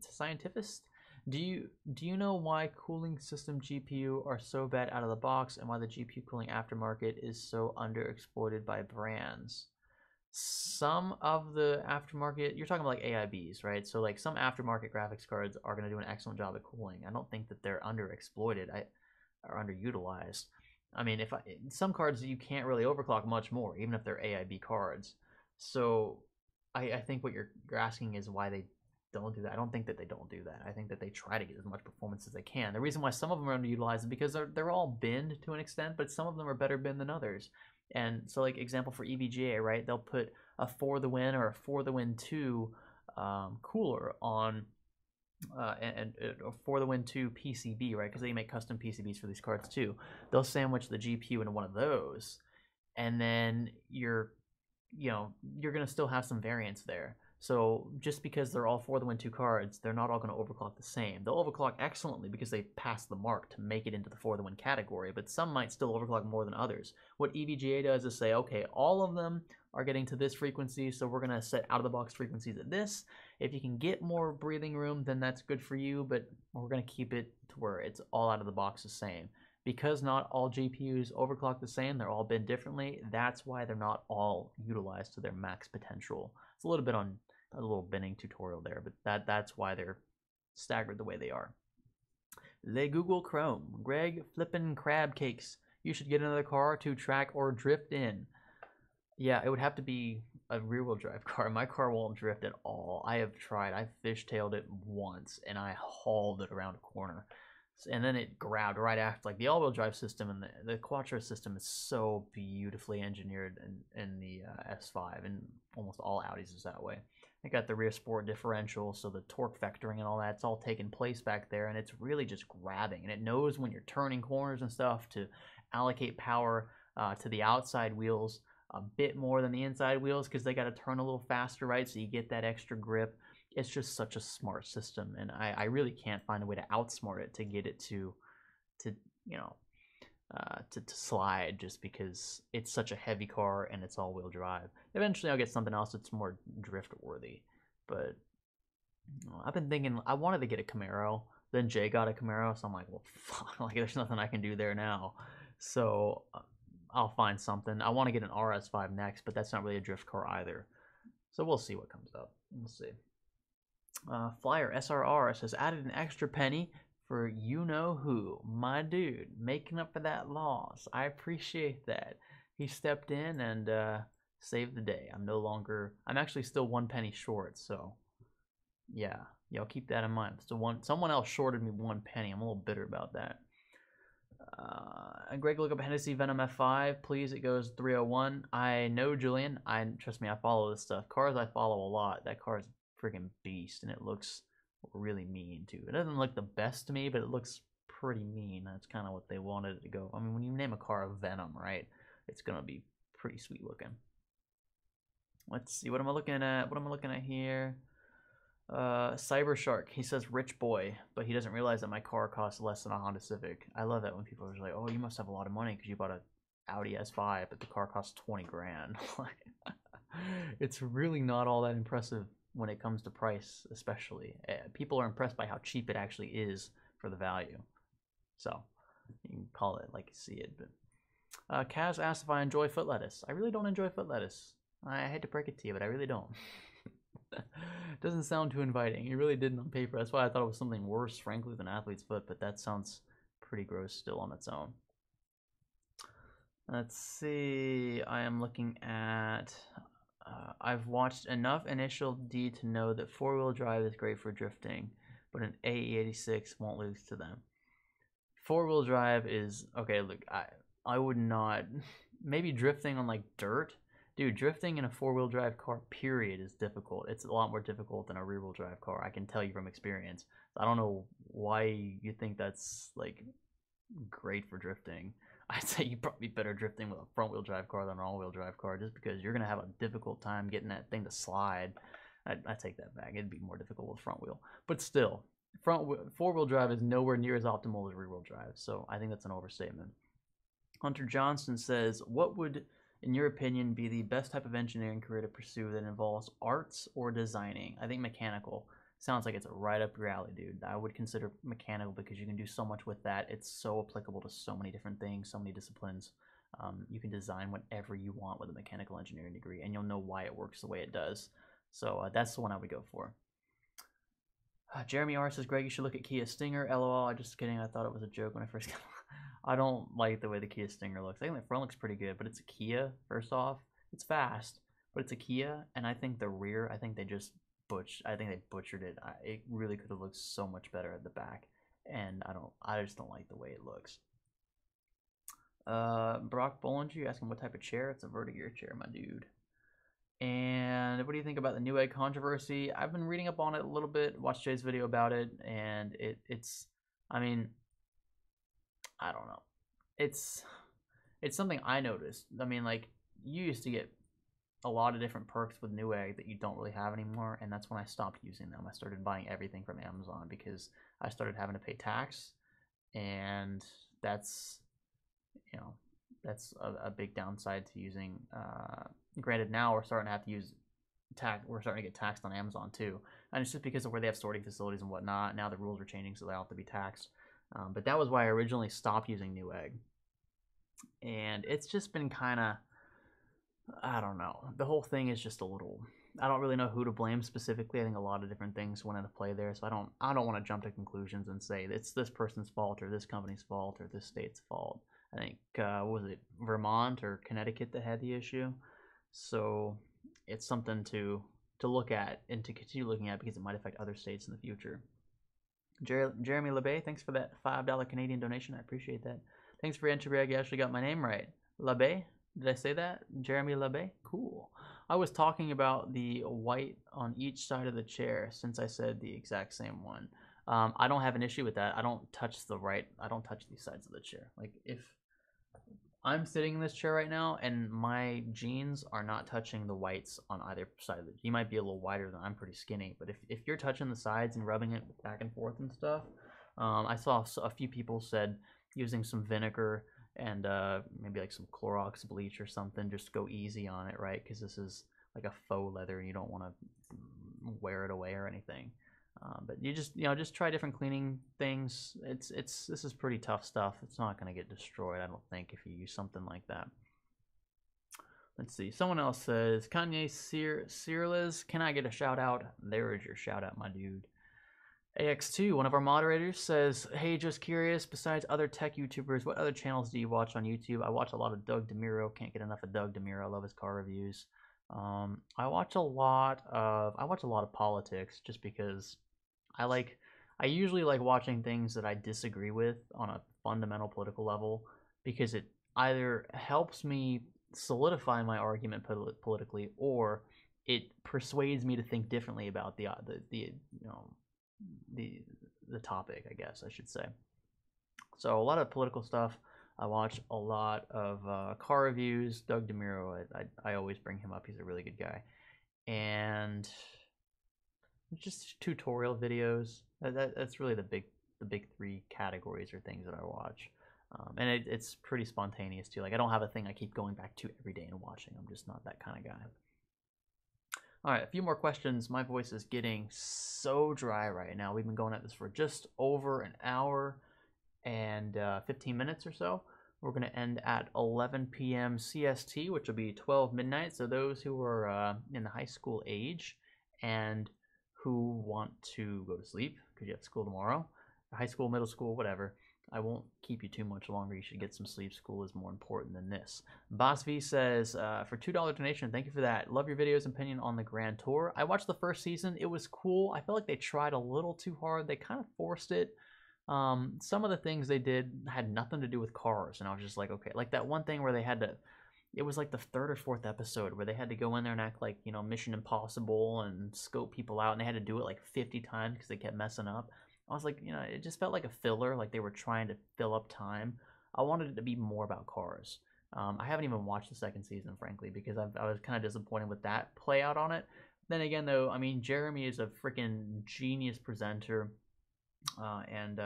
Scientifist. Do you know why cooling system GPU are so bad out of the box, and why the GPU cooling aftermarket is so underexploited by brands? Some of the aftermarket, you're talking about like AIBs, right? So like some aftermarket graphics cards are going to do an excellent job at cooling. I don't think that they're underexploited. Are underutilized. I mean, some cards you can't really overclock much more, even if they're AIB cards. So I think what you're asking is why they don't do that. I don't think that they don't do that. I think that they try to get as much performance as they can. The reason why some of them are underutilized is because they're all binned to an extent, but some of them are better binned than others. And so, like example for EVGA, right? They'll put a For the Win or a For the Win 2 cooler on and For the Win 2 PCB, right? Because they make custom PCBs for these cards too. They'll sandwich the GPU into one of those, and then you're gonna still have some variance there. So just because they're all For the Win 2 cards, they're not all going to overclock the same. They'll overclock excellently because they passed the mark to make it into the For the Win category, but some might still overclock more than others. What EVGA does is say, okay, all of them are getting to this frequency, so we're going to set out-of-the-box frequencies at this. If you can get more breathing room, then that's good for you, but we're going to keep it to where it's all out of the box the same. Because not all GPUs overclock the same, they're all binned differently, that's why they're not all utilized to their max potential. It's a little bit on a little binning tutorial there, but that's why they're staggered the way they are. Le Google Chrome. Greg flippin' crab cakes. You should get another car to track or drift in. Yeah, it would have to be a rear-wheel drive car. My car won't drift at all. I have tried. I fishtailed it once, and I hauled it around a corner. And then it grabbed right after. Like the all-wheel drive system and the Quattro system is so beautifully engineered in the S5, and almost all Audis is that way. I got the rear sport differential, so the torque vectoring and all that's all taking place back there, and it's really just grabbing. And it knows when you're turning corners and stuff to allocate power to the outside wheels a bit more than the inside wheels because they got to turn a little faster, right? So you get that extra grip. It's just such a smart system, and I really can't find a way to outsmart it to get it to slide, just because it's such a heavy car and it's all-wheel drive. Eventually, I'll get something else that's more drift-worthy, but I've been thinking I wanted to get a Camaro. Then Jay got a Camaro, so I'm like, well, fuck, like there's nothing I can do there now. So I'll find something. I want to get an RS5 next, but that's not really a drift car either. So we'll see what comes up. We'll see. Flyer SRR says added an extra penny for you know who, my dude, making up for that loss. I appreciate that. He stepped in and saved the day. I'm actually still 1 penny short, so yeah, y'all keep that in mind. So someone else shorted me 1 penny. I'm a little bitter about that. Greg, look up Hennessy Venom F5, please. It goes 301. I know Julian. Trust me, I follow this stuff. Cars I follow a lot. That car is a freaking beast, and it looks really mean too. It doesn't look the best to me, but it looks pretty mean. That's kind of what they wanted it to go. I mean, when you name a car Venom, right? It's gonna be pretty sweet looking. Let's see. What am I looking at? What am I looking at here? Cyber Shark. He says rich boy, but he doesn't realize that my car costs less than a Honda Civic. I love that when people are like, "Oh, you must have a lot of money because you bought a Audi S5, but the car costs 20 grand." It's really not all that impressive when it comes to price, especially. People are impressed by how cheap it actually is for the value. So you can call it like you see it. But Kaz asked if I enjoy foot lettuce. I really don't enjoy foot lettuce. I hate to break it to you, but I really don't. Doesn't sound too inviting. It really didn't on paper. That's why I thought it was something worse, frankly, than athlete's foot, but that sounds pretty gross still on its own. Let's see. I am looking at... I've watched enough Initial D to know that four-wheel drive is great for drifting, but an AE86 won't lose to them. Four-wheel drive is... Okay, look, I would not... Maybe drifting on, like, dirt... Dude, drifting in a four-wheel drive car, period, is difficult. It's a lot more difficult than a rear-wheel drive car. I can tell you from experience. I don't know why you think that's, like, great for drifting. I'd say you'd probably be better drifting with a front-wheel drive car than an all-wheel drive car just because you're going to have a difficult time getting that thing to slide. I take that back. It'd be more difficult with front-wheel. But still, four-wheel drive is nowhere near as optimal as rear-wheel drive, so I think that's an overstatement. Hunter Johnson says, what would... in your opinion, be the best type of engineering career to pursue that involves arts or designing? I think mechanical sounds like it's right up your alley, dude. I would consider mechanical because you can do so much with that. It's so applicable to so many different things, so many disciplines. You can design whatever you want with a mechanical engineering degree, and you'll know why it works the way it does. So that's the one I would go for. Jeremy R says, Greg, you should look at Kia Stinger. LOL, I'm just kidding. I thought it was a joke when I first got I don't like the way the Kia Stinger looks. I think the front looks pretty good, but it's a Kia, first off. It's fast, but it's a Kia, and I think the rear, I think they butchered it. It really could have looked so much better at the back, and I just don't like the way it looks. Brock Bollinger, you asking what type of chair? It's a Vertigear chair, my dude. And what do you think about the Newegg controversy? I've been reading up on it a little bit, watched Jay's video about it, and it's, I mean, I don't know. It's something I noticed. I mean, like, you used to get a lot of different perks with Newegg that you don't really have anymore, and that's when I stopped using them. I started buying everything from Amazon because I started having to pay tax, and that's, you know, that's a big downside to using. Granted, now we're starting to have to use we're starting to get taxed on Amazon too, and it's just because of where they have sorting facilities and whatnot. Now the rules are changing, so they all have to be taxed. But that was why I originally stopped using Newegg. And it's just been kind of, I don't know. The whole thing is just a little, I don't really know who to blame specifically. I think a lot of different things went into play there. So I don't want to jump to conclusions and say it's this person's fault or this company's fault or this state's fault. I think, was it Vermont or Connecticut that had the issue? So it's something to look at and to continue looking at because it might affect other states in the future. Jeremy LeBay, thanks for that $5 Canadian donation. I appreciate that. Thanks for entry, Greg. You actually got my name right. LeBay? Did I say that? Jeremy LeBay? Cool. I was talking about the white on each side of the chair since I said the exact same one. I don't have an issue with that. I don't touch these sides of the chair. Like, if I'm sitting in this chair right now and my jeans are not touching the whites on either side of it. You might be a little wider than I'm pretty skinny, but if you're touching the sides and rubbing it back and forth and stuff, I saw a few people said using some vinegar and maybe like some Clorox bleach or something, just go easy on it, right? Because this is like a faux leather and you don't want to wear it away or anything. But you just try different cleaning things. This is pretty tough stuff. It's not going to get destroyed, I don't think, if you use something like that. Let's see. Someone else says, Kanye Searles, can I get a shout out? There is your shout out, my dude. AX2, one of our moderators, says, hey, just curious, besides other tech YouTubers, what other channels do you watch on YouTube? I watch a lot of Doug DeMuro. Can't get enough of Doug DeMuro. I love his car reviews. I watch a lot of politics just because I usually like watching things that I disagree with on a fundamental political level, because it either helps me solidify my argument politically, or it persuades me to think differently about the the topic, I guess I should say. So a lot of political stuff. I watch a lot of car reviews. Doug DeMuro, I always bring him up. He's a really good guy. And just tutorial videos. That's really the big three categories or things that I watch. And it's pretty spontaneous too. Like, I don't have a thing I keep going back to every day and watching. I'm just not that kind of guy. All right, a few more questions. My voice is getting so dry right now. We've been going at this for just over an hour and 15 minutes or so. We're going to end at 11 p.m. CST, which will be 12 midnight. So those who are in the high school age and who want to go to sleep because you have school tomorrow, high school, middle school, whatever, I won't keep you too much longer. You should get some sleep. School is more important than this. Boss V says, for $2 donation, thank you for that. Love your videos and opinion on the Grand Tour. I watched the first season. It was cool. I felt like they tried a little too hard. They kind of forced it. Some of the things they did had nothing to do with cars, and I was just like, okay. Like that one thing where they had to, it was like the third or fourth episode where they had to go in there and act like, you know, Mission Impossible and scope people out, and they had to do it like 50 times because they kept messing up. I was like, you know, it just felt like a filler, like they were trying to fill up time. I wanted it to be more about cars. I haven't even watched the second season, frankly, because I was kind of disappointed with that play out on it. Then again, though, I mean, Jeremy is a freaking genius presenter, and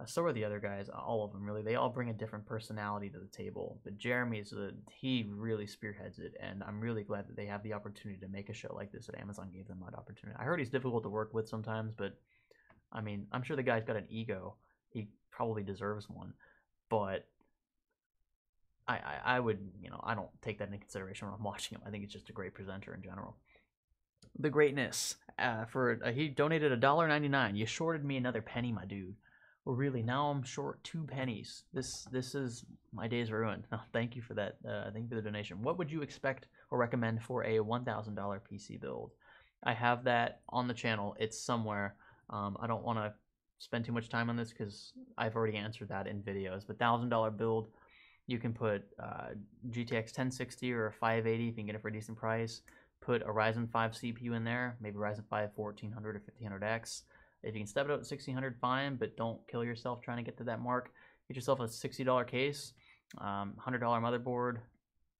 so are the other guys, all of them, really. They all bring a different personality to the table. But Jeremy he really spearheads it, and I'm really glad that they have the opportunity to make a show like this, that Amazon gave them that opportunity. I heard he's difficult to work with sometimes, but I mean, I'm sure the guy's got an ego. He probably deserves one, but I would, you know, I don't take that into consideration when I'm watching him. I think he's just a great presenter in general. The Greatness, he donated $1.99. You shorted me another penny, my dude. Well, really, now I'm short 2 pennies. This is my day's ruined. Oh, thank you for that. Thank you for the donation. What would you expect or recommend for a $1,000 PC build? I have that on the channel. It's somewhere. I don't want to spend too much time on this because I've already answered that in videos. But $1,000 build, you can put GTX 1060 or a 580 if you can get it for a decent price. Put a Ryzen 5 CPU in there, maybe Ryzen 5 1400 or 1500X. If you can step it up to 1600, fine, but don't kill yourself trying to get to that mark. Get yourself a $60 case, $100 motherboard,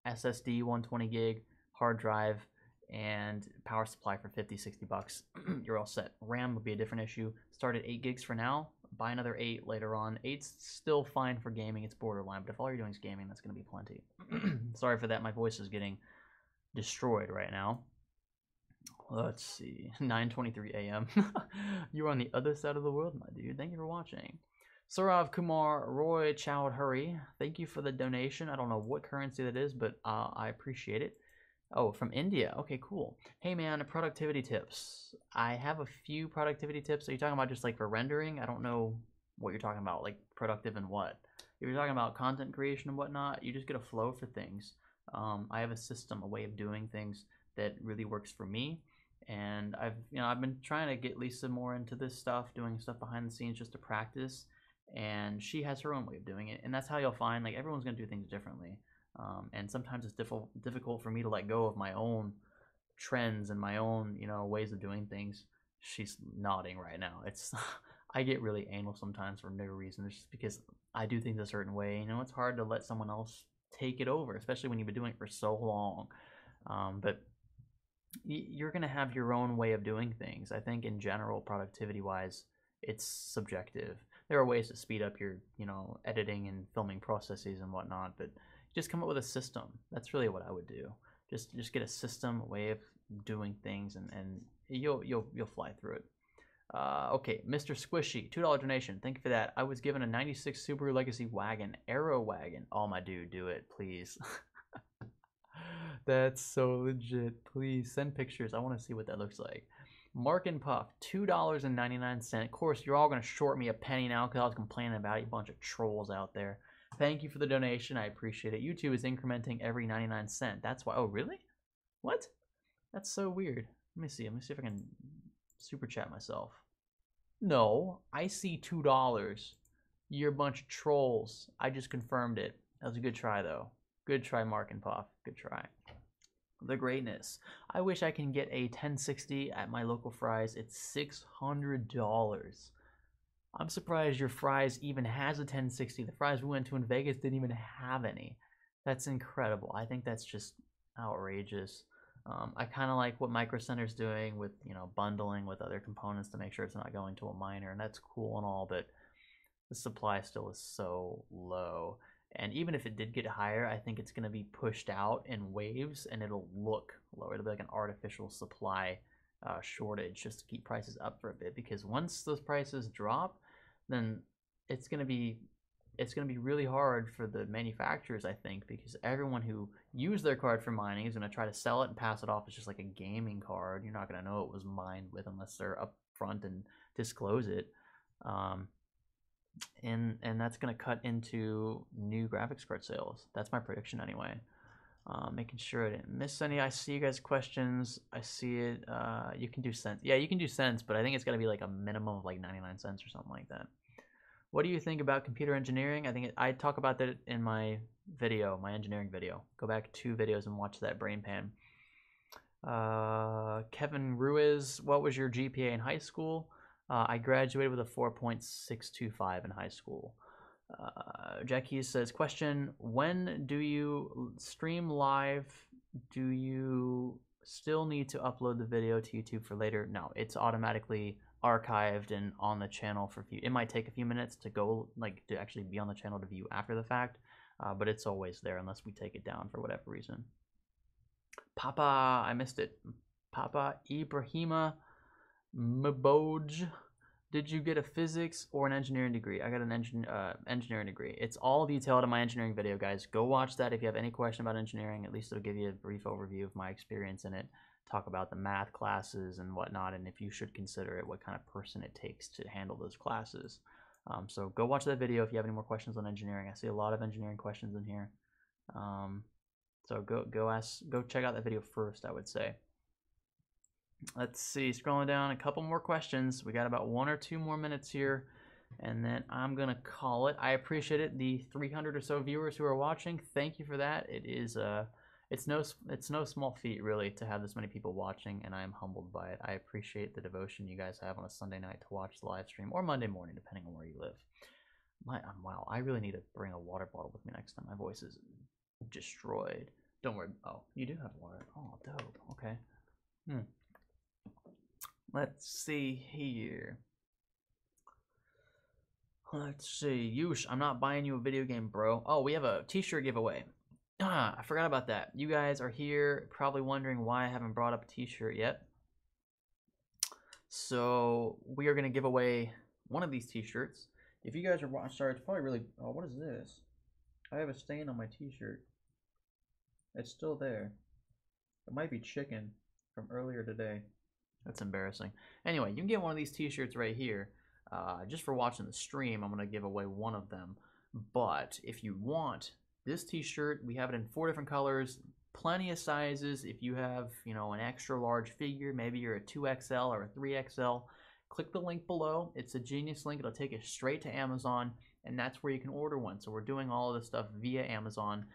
SSD 120 gig, hard drive, and power supply for 50-60 bucks. You're all set. RAM would be a different issue. Start at 8 gigs for now. Buy another 8 later on. 8's still fine for gaming. It's borderline, but if all you're doing is gaming, that's going to be plenty. Sorry for that. My voice is getting destroyed right now. Let's see, 9:23 a.m. You're on the other side of the world, my dude. Thank you for watching. Sarav Kumar Roy Chowdhury, thank you for the donation. I don't know what currency that is, but I appreciate it. Oh, from India. Okay, cool. Hey man, productivity tips. I have a few productivity tips. Are you talking about just like for rendering? I don't know what you're talking about, like productive and what. If you're talking about content creation and whatnot, you just get a flow for things. I have a system, a way of doing things that really works for me. And I've been trying to get Lisa more into this stuff, doing stuff behind the scenes just to practice. And she has her own way of doing it, and that's how you'll find like everyone's gonna do things differently. And sometimes it's difficult for me to let go of my own trends and my own ways of doing things. She's nodding right now. It's I get really anal sometimes for no reason. It's just because I do things a certain way. It's hard to let someone else take it over, especially when you've been doing it for so long. But you're going to have your own way of doing things. I think in general, productivity wise, it's subjective. There are ways to speed up your editing and filming processes and whatnot, but just come up with a system. That's really what I would do. Just get a system, a way of doing things, and you'll fly through it. Okay, Mr. Squishy, $2 donation. Thank you for that. I was given a 96 Subaru Legacy wagon, Aero wagon. Oh my dude, do it, please. That's so legit. Please send pictures. I want to see what that looks like. Mark and Puff, $2.99. Of course, you're all going to short me a penny now because I was complaining about it. You bunch of trolls out there. Thank you for the donation. I appreciate it. YouTube is incrementing every 99 cents. That's why. Oh, really? What? That's so weird. Let me see. Let me see if I can super chat myself. No, I see $2. You're a bunch of trolls. I just confirmed it. That was a good try, though. Good try, Mark and Puff. Good try. The greatness. I wish I can get a 1060 at my local Fry's. It's $600. I'm surprised your Fry's even has a 1060. The Fry's we went to in Vegas didn't even have any. That's incredible. I think that's just outrageous. I kind of like what Micro Center's doing with, bundling with other components to make sure it's not going to a miner, and that's cool and all, but the supply still is so low. And even if it did get higher, I think it's going to be pushed out in waves and it'll look lower. It'll be like an artificial supply shortage just to keep prices up for a bit, because once those prices drop, then it's going to be really hard for the manufacturers, I think, because everyone who used their card for mining is going to try to sell it and pass it off as just like a gaming card. You're not going to know it was mined with unless they're upfront and disclose it. And that's going to cut into new graphics card sales. That's my prediction anyway. Making sure I didn't miss any. I see you guys' questions. I see it. You can do cents. Yeah, you can do cents, but I think it's got to be like a minimum of like 99 cents or something like that. What do you think about computer engineering? I talk about that in my video, my engineering video. Go back 2 videos and watch that brain pan. Kevin Ruiz, what was your GPA in high school? I graduated with a 4.625 in high school. Jack Hughes says, question, when do you stream live? Do you still need to upload the video to YouTube for later? No, it's automatically archived and on the channel for it might take a few minutes to go, like, to actually be on the channel to view after the fact, but it's always there unless we take it down for whatever reason. Papa, I missed it. Papa Ibrahima Mboj, did you get a physics or an engineering degree? I got an engineering degree. It's all detailed in my engineering video, guys. Go watch that if you have any question about engineering. At least it'll give you a brief overview of my experience in it. Talk about the math classes and whatnot, and if you should consider it, what kind of person it takes to handle those classes. So go watch that video if you have any more questions on engineering. I see a lot of engineering questions in here. So go check out that video first, I would say. Let's see, scrolling down, a couple more questions. We got about 1 or 2 more minutes here, and then I'm gonna call it. I appreciate it. The 300 or so viewers who are watching, thank you for that. It is it's no small feat really to have this many people watching, and I am humbled by it. I appreciate the devotion you guys have on a Sunday night to watch the live stream, or Monday morning, depending on where you live. Wow, I really need to bring a water bottle with me next time. My voice is destroyed. Don't worry. Oh, you do have water. Oh, dope. Okay. Let's see here. Let's see. Yush, I'm not buying you a video game, bro. Oh, we have a t-shirt giveaway. I forgot about that. You guys are here probably wondering why I haven't brought up a t-shirt yet. So we are going to give away one of these t-shirts. If you guys are watching, sorry, it's probably really, oh, what is this? I have a stain on my t-shirt. It's still there. It might be chicken from earlier today. That's embarrassing. Anyway, you can get one of these t-shirts right here. Just for watching the stream, I'm going to give away one of them. But if you want this t-shirt, we have it in 4 different colors, plenty of sizes. If you have, an extra large figure, maybe you're a 2XL or a 3XL, click the link below. It's a genius link. It'll take you straight to Amazon, and that's where you can order one. So we're doing all of this stuff via Amazon,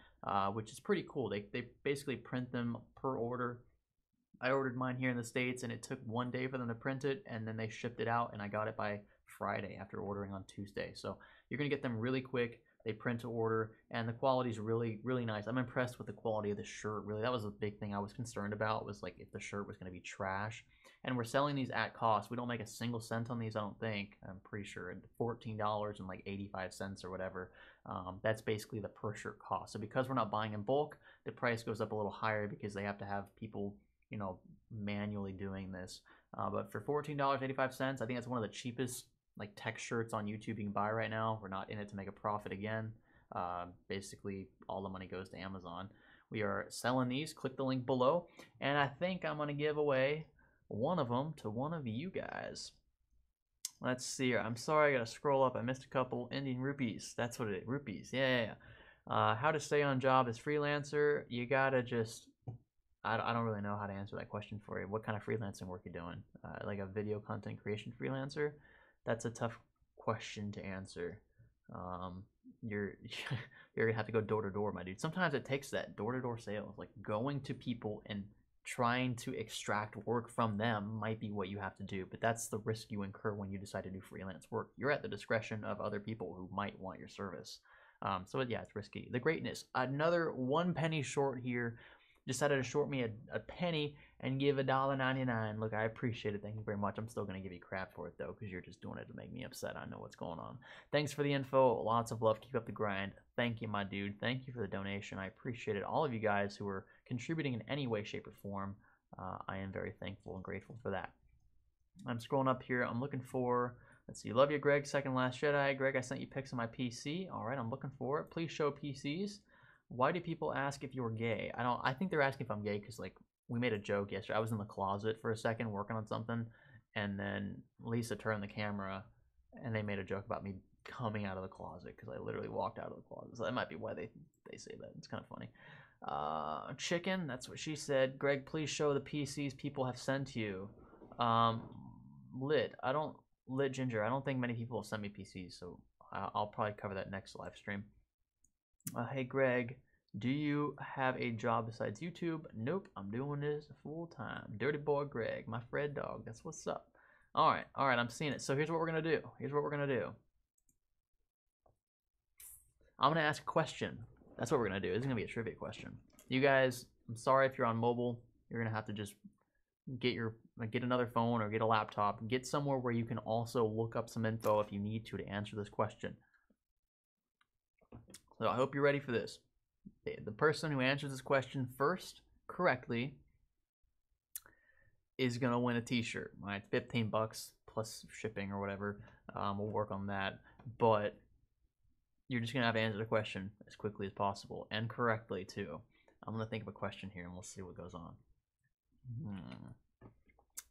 which is pretty cool. They basically print them per order. I ordered mine here in the States, and it took 1 day for them to print it, and then they shipped it out, and I got it by Friday after ordering on Tuesday. So you're going to get them really quick. They print to order, and the quality is really, really nice. I'm impressed with the quality of the shirt, really. That was a big thing I was concerned about, was like if the shirt was going to be trash. And we're selling these at cost. We don't make a single cent on these, I don't think. I'm pretty sure. $14 and like 85 cents or whatever. That's basically the per shirt cost. So because we're not buying in bulk, the price goes up a little higher because they have to have people manually doing this. But for $14.85, I think that's one of the cheapest like tech shirts on YouTube you can buy right now. We're not in it to make a profit again. Basically, all the money goes to Amazon. We are selling these. Click the link below, and I think I'm going to give away one of them to one of you guys. Let's see here. I'm sorry, I got to scroll up. I missed a couple. Indian rupees. That's what it is. Rupees. Yeah. How to stay on job as freelancer. You got to just... I don't really know how to answer that question for you. What kind of freelancing work you're doing? Like a video content creation freelancer? That's a tough question to answer. You're you're gonna have to go door to door, my dude. Sometimes it takes that door to door sales, like going to people and trying to extract work from them might be what you have to do, but that's the risk you incur when you decide to do freelance work. You're at the discretion of other people who might want your service. So yeah, it's risky. The greatness, another 1 penny short here, decided to short me a penny and give $1.99. Look, I appreciate it. Thank you very much. I'm still gonna give you crap for it though, because you're just doing it to make me upset. I know what's going on. Thanks for the info. Lots of love. Keep up the grind. Thank you, my dude. Thank you for the donation. I appreciate it. All of you guys who are contributing in any way, shape, or form, I am very thankful and grateful for that. I'm scrolling up here. I'm looking for, let's see, love you, Greg. Second Last Jedi. Greg, I sent you pics of my PC. All right, I'm looking for it. Please show PCs. Why do people ask if you're gay? I think they're asking if I'm gay because, like, we made a joke yesterday. I was in the closet for a second working on something, and then Lisa turned the camera, and they made a joke about me coming out of the closet because I literally walked out of the closet. So that might be why they say that. It's kind of funny. Chicken, that's what she said. Greg, please show the PCs people have sent you. Lit Ginger, I don't think many people have sent me PCs, so I'll probably cover that next live stream. Hey Greg, do you have a job besides YouTube? Nope, I'm doing this full time. Dirty boy Greg, my Fred dog, that's what's up. All right, I'm seeing it. So here's what we're gonna do. I'm gonna ask a question. That's what we're gonna do. This is gonna be a trivia question. You guys, I'm sorry if you're on mobile. You're gonna have to just get another phone or get a laptop. Get somewhere where you can also look up some info if you need to answer this question. So I hope you're ready for this. The person who answers this question first correctly is gonna win a t-shirt. All right, 15 bucks plus shipping or whatever. We'll work on that, but you're just gonna have to answer the question as quickly as possible and correctly too. I'm gonna think of a question here and we'll see what goes on.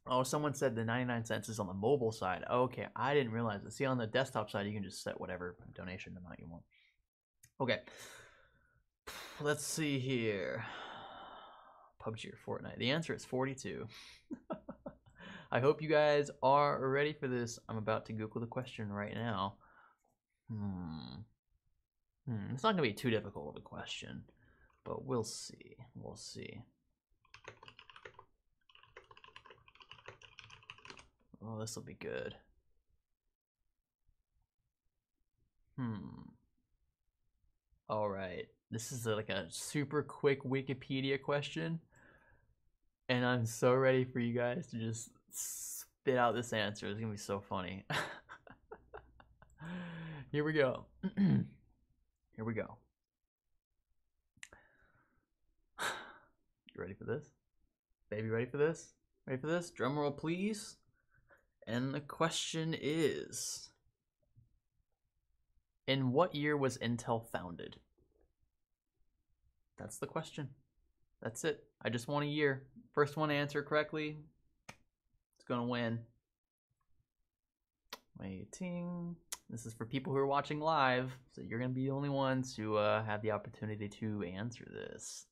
Oh, someone said the 99 cents is on the mobile side. Okay, I didn't realize it. See, on the desktop side, you can just set whatever donation amount you want. Okay, let's see here. PUBG or Fortnite? The answer is 42. I hope you guys are ready for this. I'm about to Google the question right now. It's not gonna be too difficult of a question, but we'll see. Oh, this will be good. All right, this is like a super quick Wikipedia question, and I'm so ready for you guys to just spit out this answer. It's gonna be so funny. Here we go. Here we go. You ready for this? Baby, ready for this? Ready for this? Drum roll, please. And the question is, in what year was Intel founded? That's the question. That's it. I just want a year. First one to answer correctly, it's gonna win. Waiting. This is for people who are watching live, so you're gonna be the only ones who have the opportunity to answer this.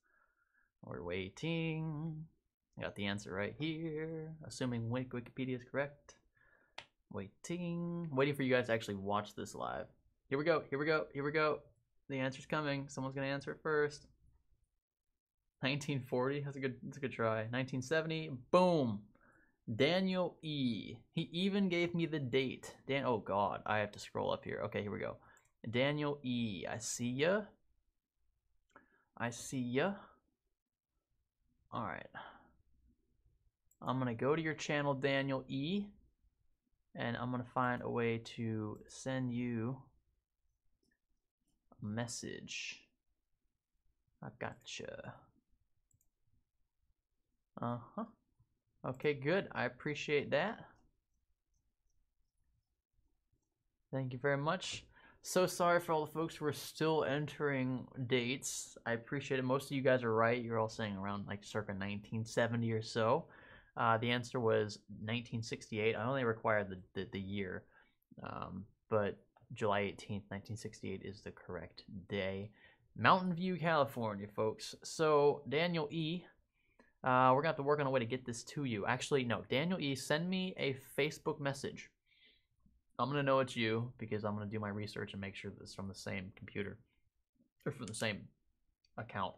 We're waiting. I got the answer right here, assuming Wikipedia is correct. Waiting for you guys to actually watch this live. Here we go. The answer's coming. Someone's gonna answer it first. 1940. That's a good try. 1970. Boom. Daniel E. He even gave me the date. Oh God, I have to scroll up here. Okay, here we go. Daniel E. I see ya. All right. I'm gonna go to your channel, Daniel E, and I'm gonna find a way to send you a message. I gotcha. Okay, good. I appreciate that. Thank you very much. So sorry for all the folks who are still entering dates. I appreciate it. Most of you guys are right. You're all saying around like circa 1970 or so. The answer was 1968. I only required the year, but July 18th, 1968 is the correct day. Mountain View, California, folks. So Daniel E, we're gonna have to work on a way to get this to you. Actually, no, Daniel E, send me a Facebook message. I'm gonna know it's you because I'm gonna do my research and make sure that it's from the same computer or from the same account.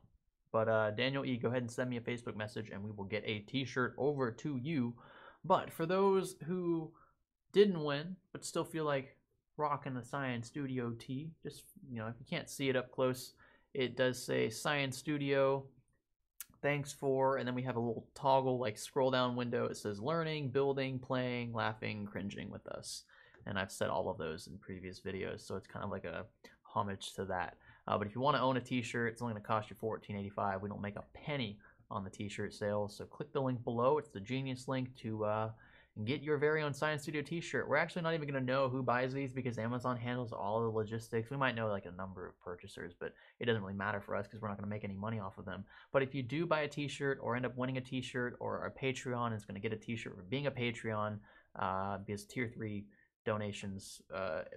But Daniel E, go ahead and send me a Facebook message, and we will get a T-shirt over to you. But for those who didn't win but still feel like rocking the Science Studio tee, just if you can't see it up close, it does say Science Studio. Thanks for, and then we have a little toggle like scroll down window. It says learning, building, playing, laughing, cringing with us. And I've said all of those in previous videos, so it's kind of like a homage to that. But if you want to own a t-shirt, it's only going to cost you $14.85. We don't make a penny on the t-shirt sales, so click the link below. It's the genius link to get your very own Science Studio t-shirt. We're actually not even going to know who buys these because Amazon handles all the logistics. We might know like a number of purchasers, but it doesn't really matter for us because we're not going to make any money off of them. But if you do buy a t-shirt or end up winning a t-shirt, or our Patreon is going to get a t-shirt for being a Patreon, because tier 3 donations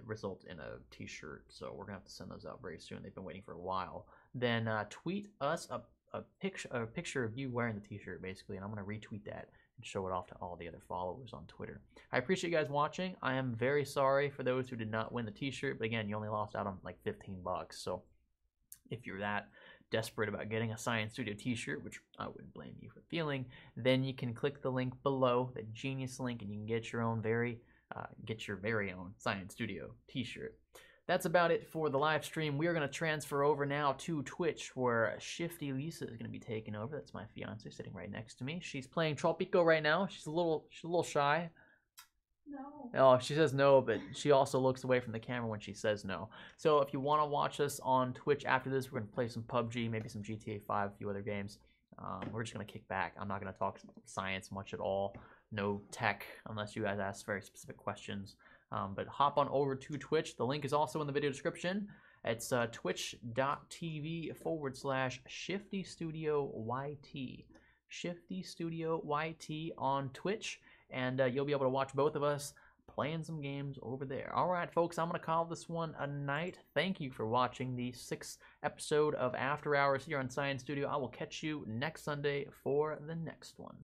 result in a t-shirt, so we're gonna have to send those out very soon. They've been waiting for a while. Then tweet us a picture of you wearing the t-shirt basically, and I'm gonna retweet that and show it off to all the other followers on Twitter. I appreciate you guys watching. I am very sorry for those who did not win the t-shirt, but again, you only lost out on like 15 bucks. So if you're that desperate about getting a Science Studio t-shirt, which I wouldn't blame you for feeling, then you can click the link below, the genius link, and you can get your very own Science Studio t-shirt. That's about it for the live stream. We are going to transfer over now to Twitch, where Shifty Lisa is going to be taking over. That's my fiance sitting right next to me. She's playing Tropico right now. She's a little shy. No. Oh, she says no, but she also looks away from the camera when she says no. So if you want to watch us on Twitch after this, we're going to play some PUBG, maybe some GTA 5, a few other games. We're just going to kick back. I'm not going to talk science much at all. No tech, unless you guys ask very specific questions. But hop on over to Twitch. The link is also in the video description. It's twitch.tv/ShiftyStudioYT. Shifty Studio YT on Twitch. And you'll be able to watch both of us playing some games over there. All right, folks, I'm going to call this one a night. Thank you for watching the 6th episode of After Hours here on Science Studio. I will catch you next Sunday for the next one.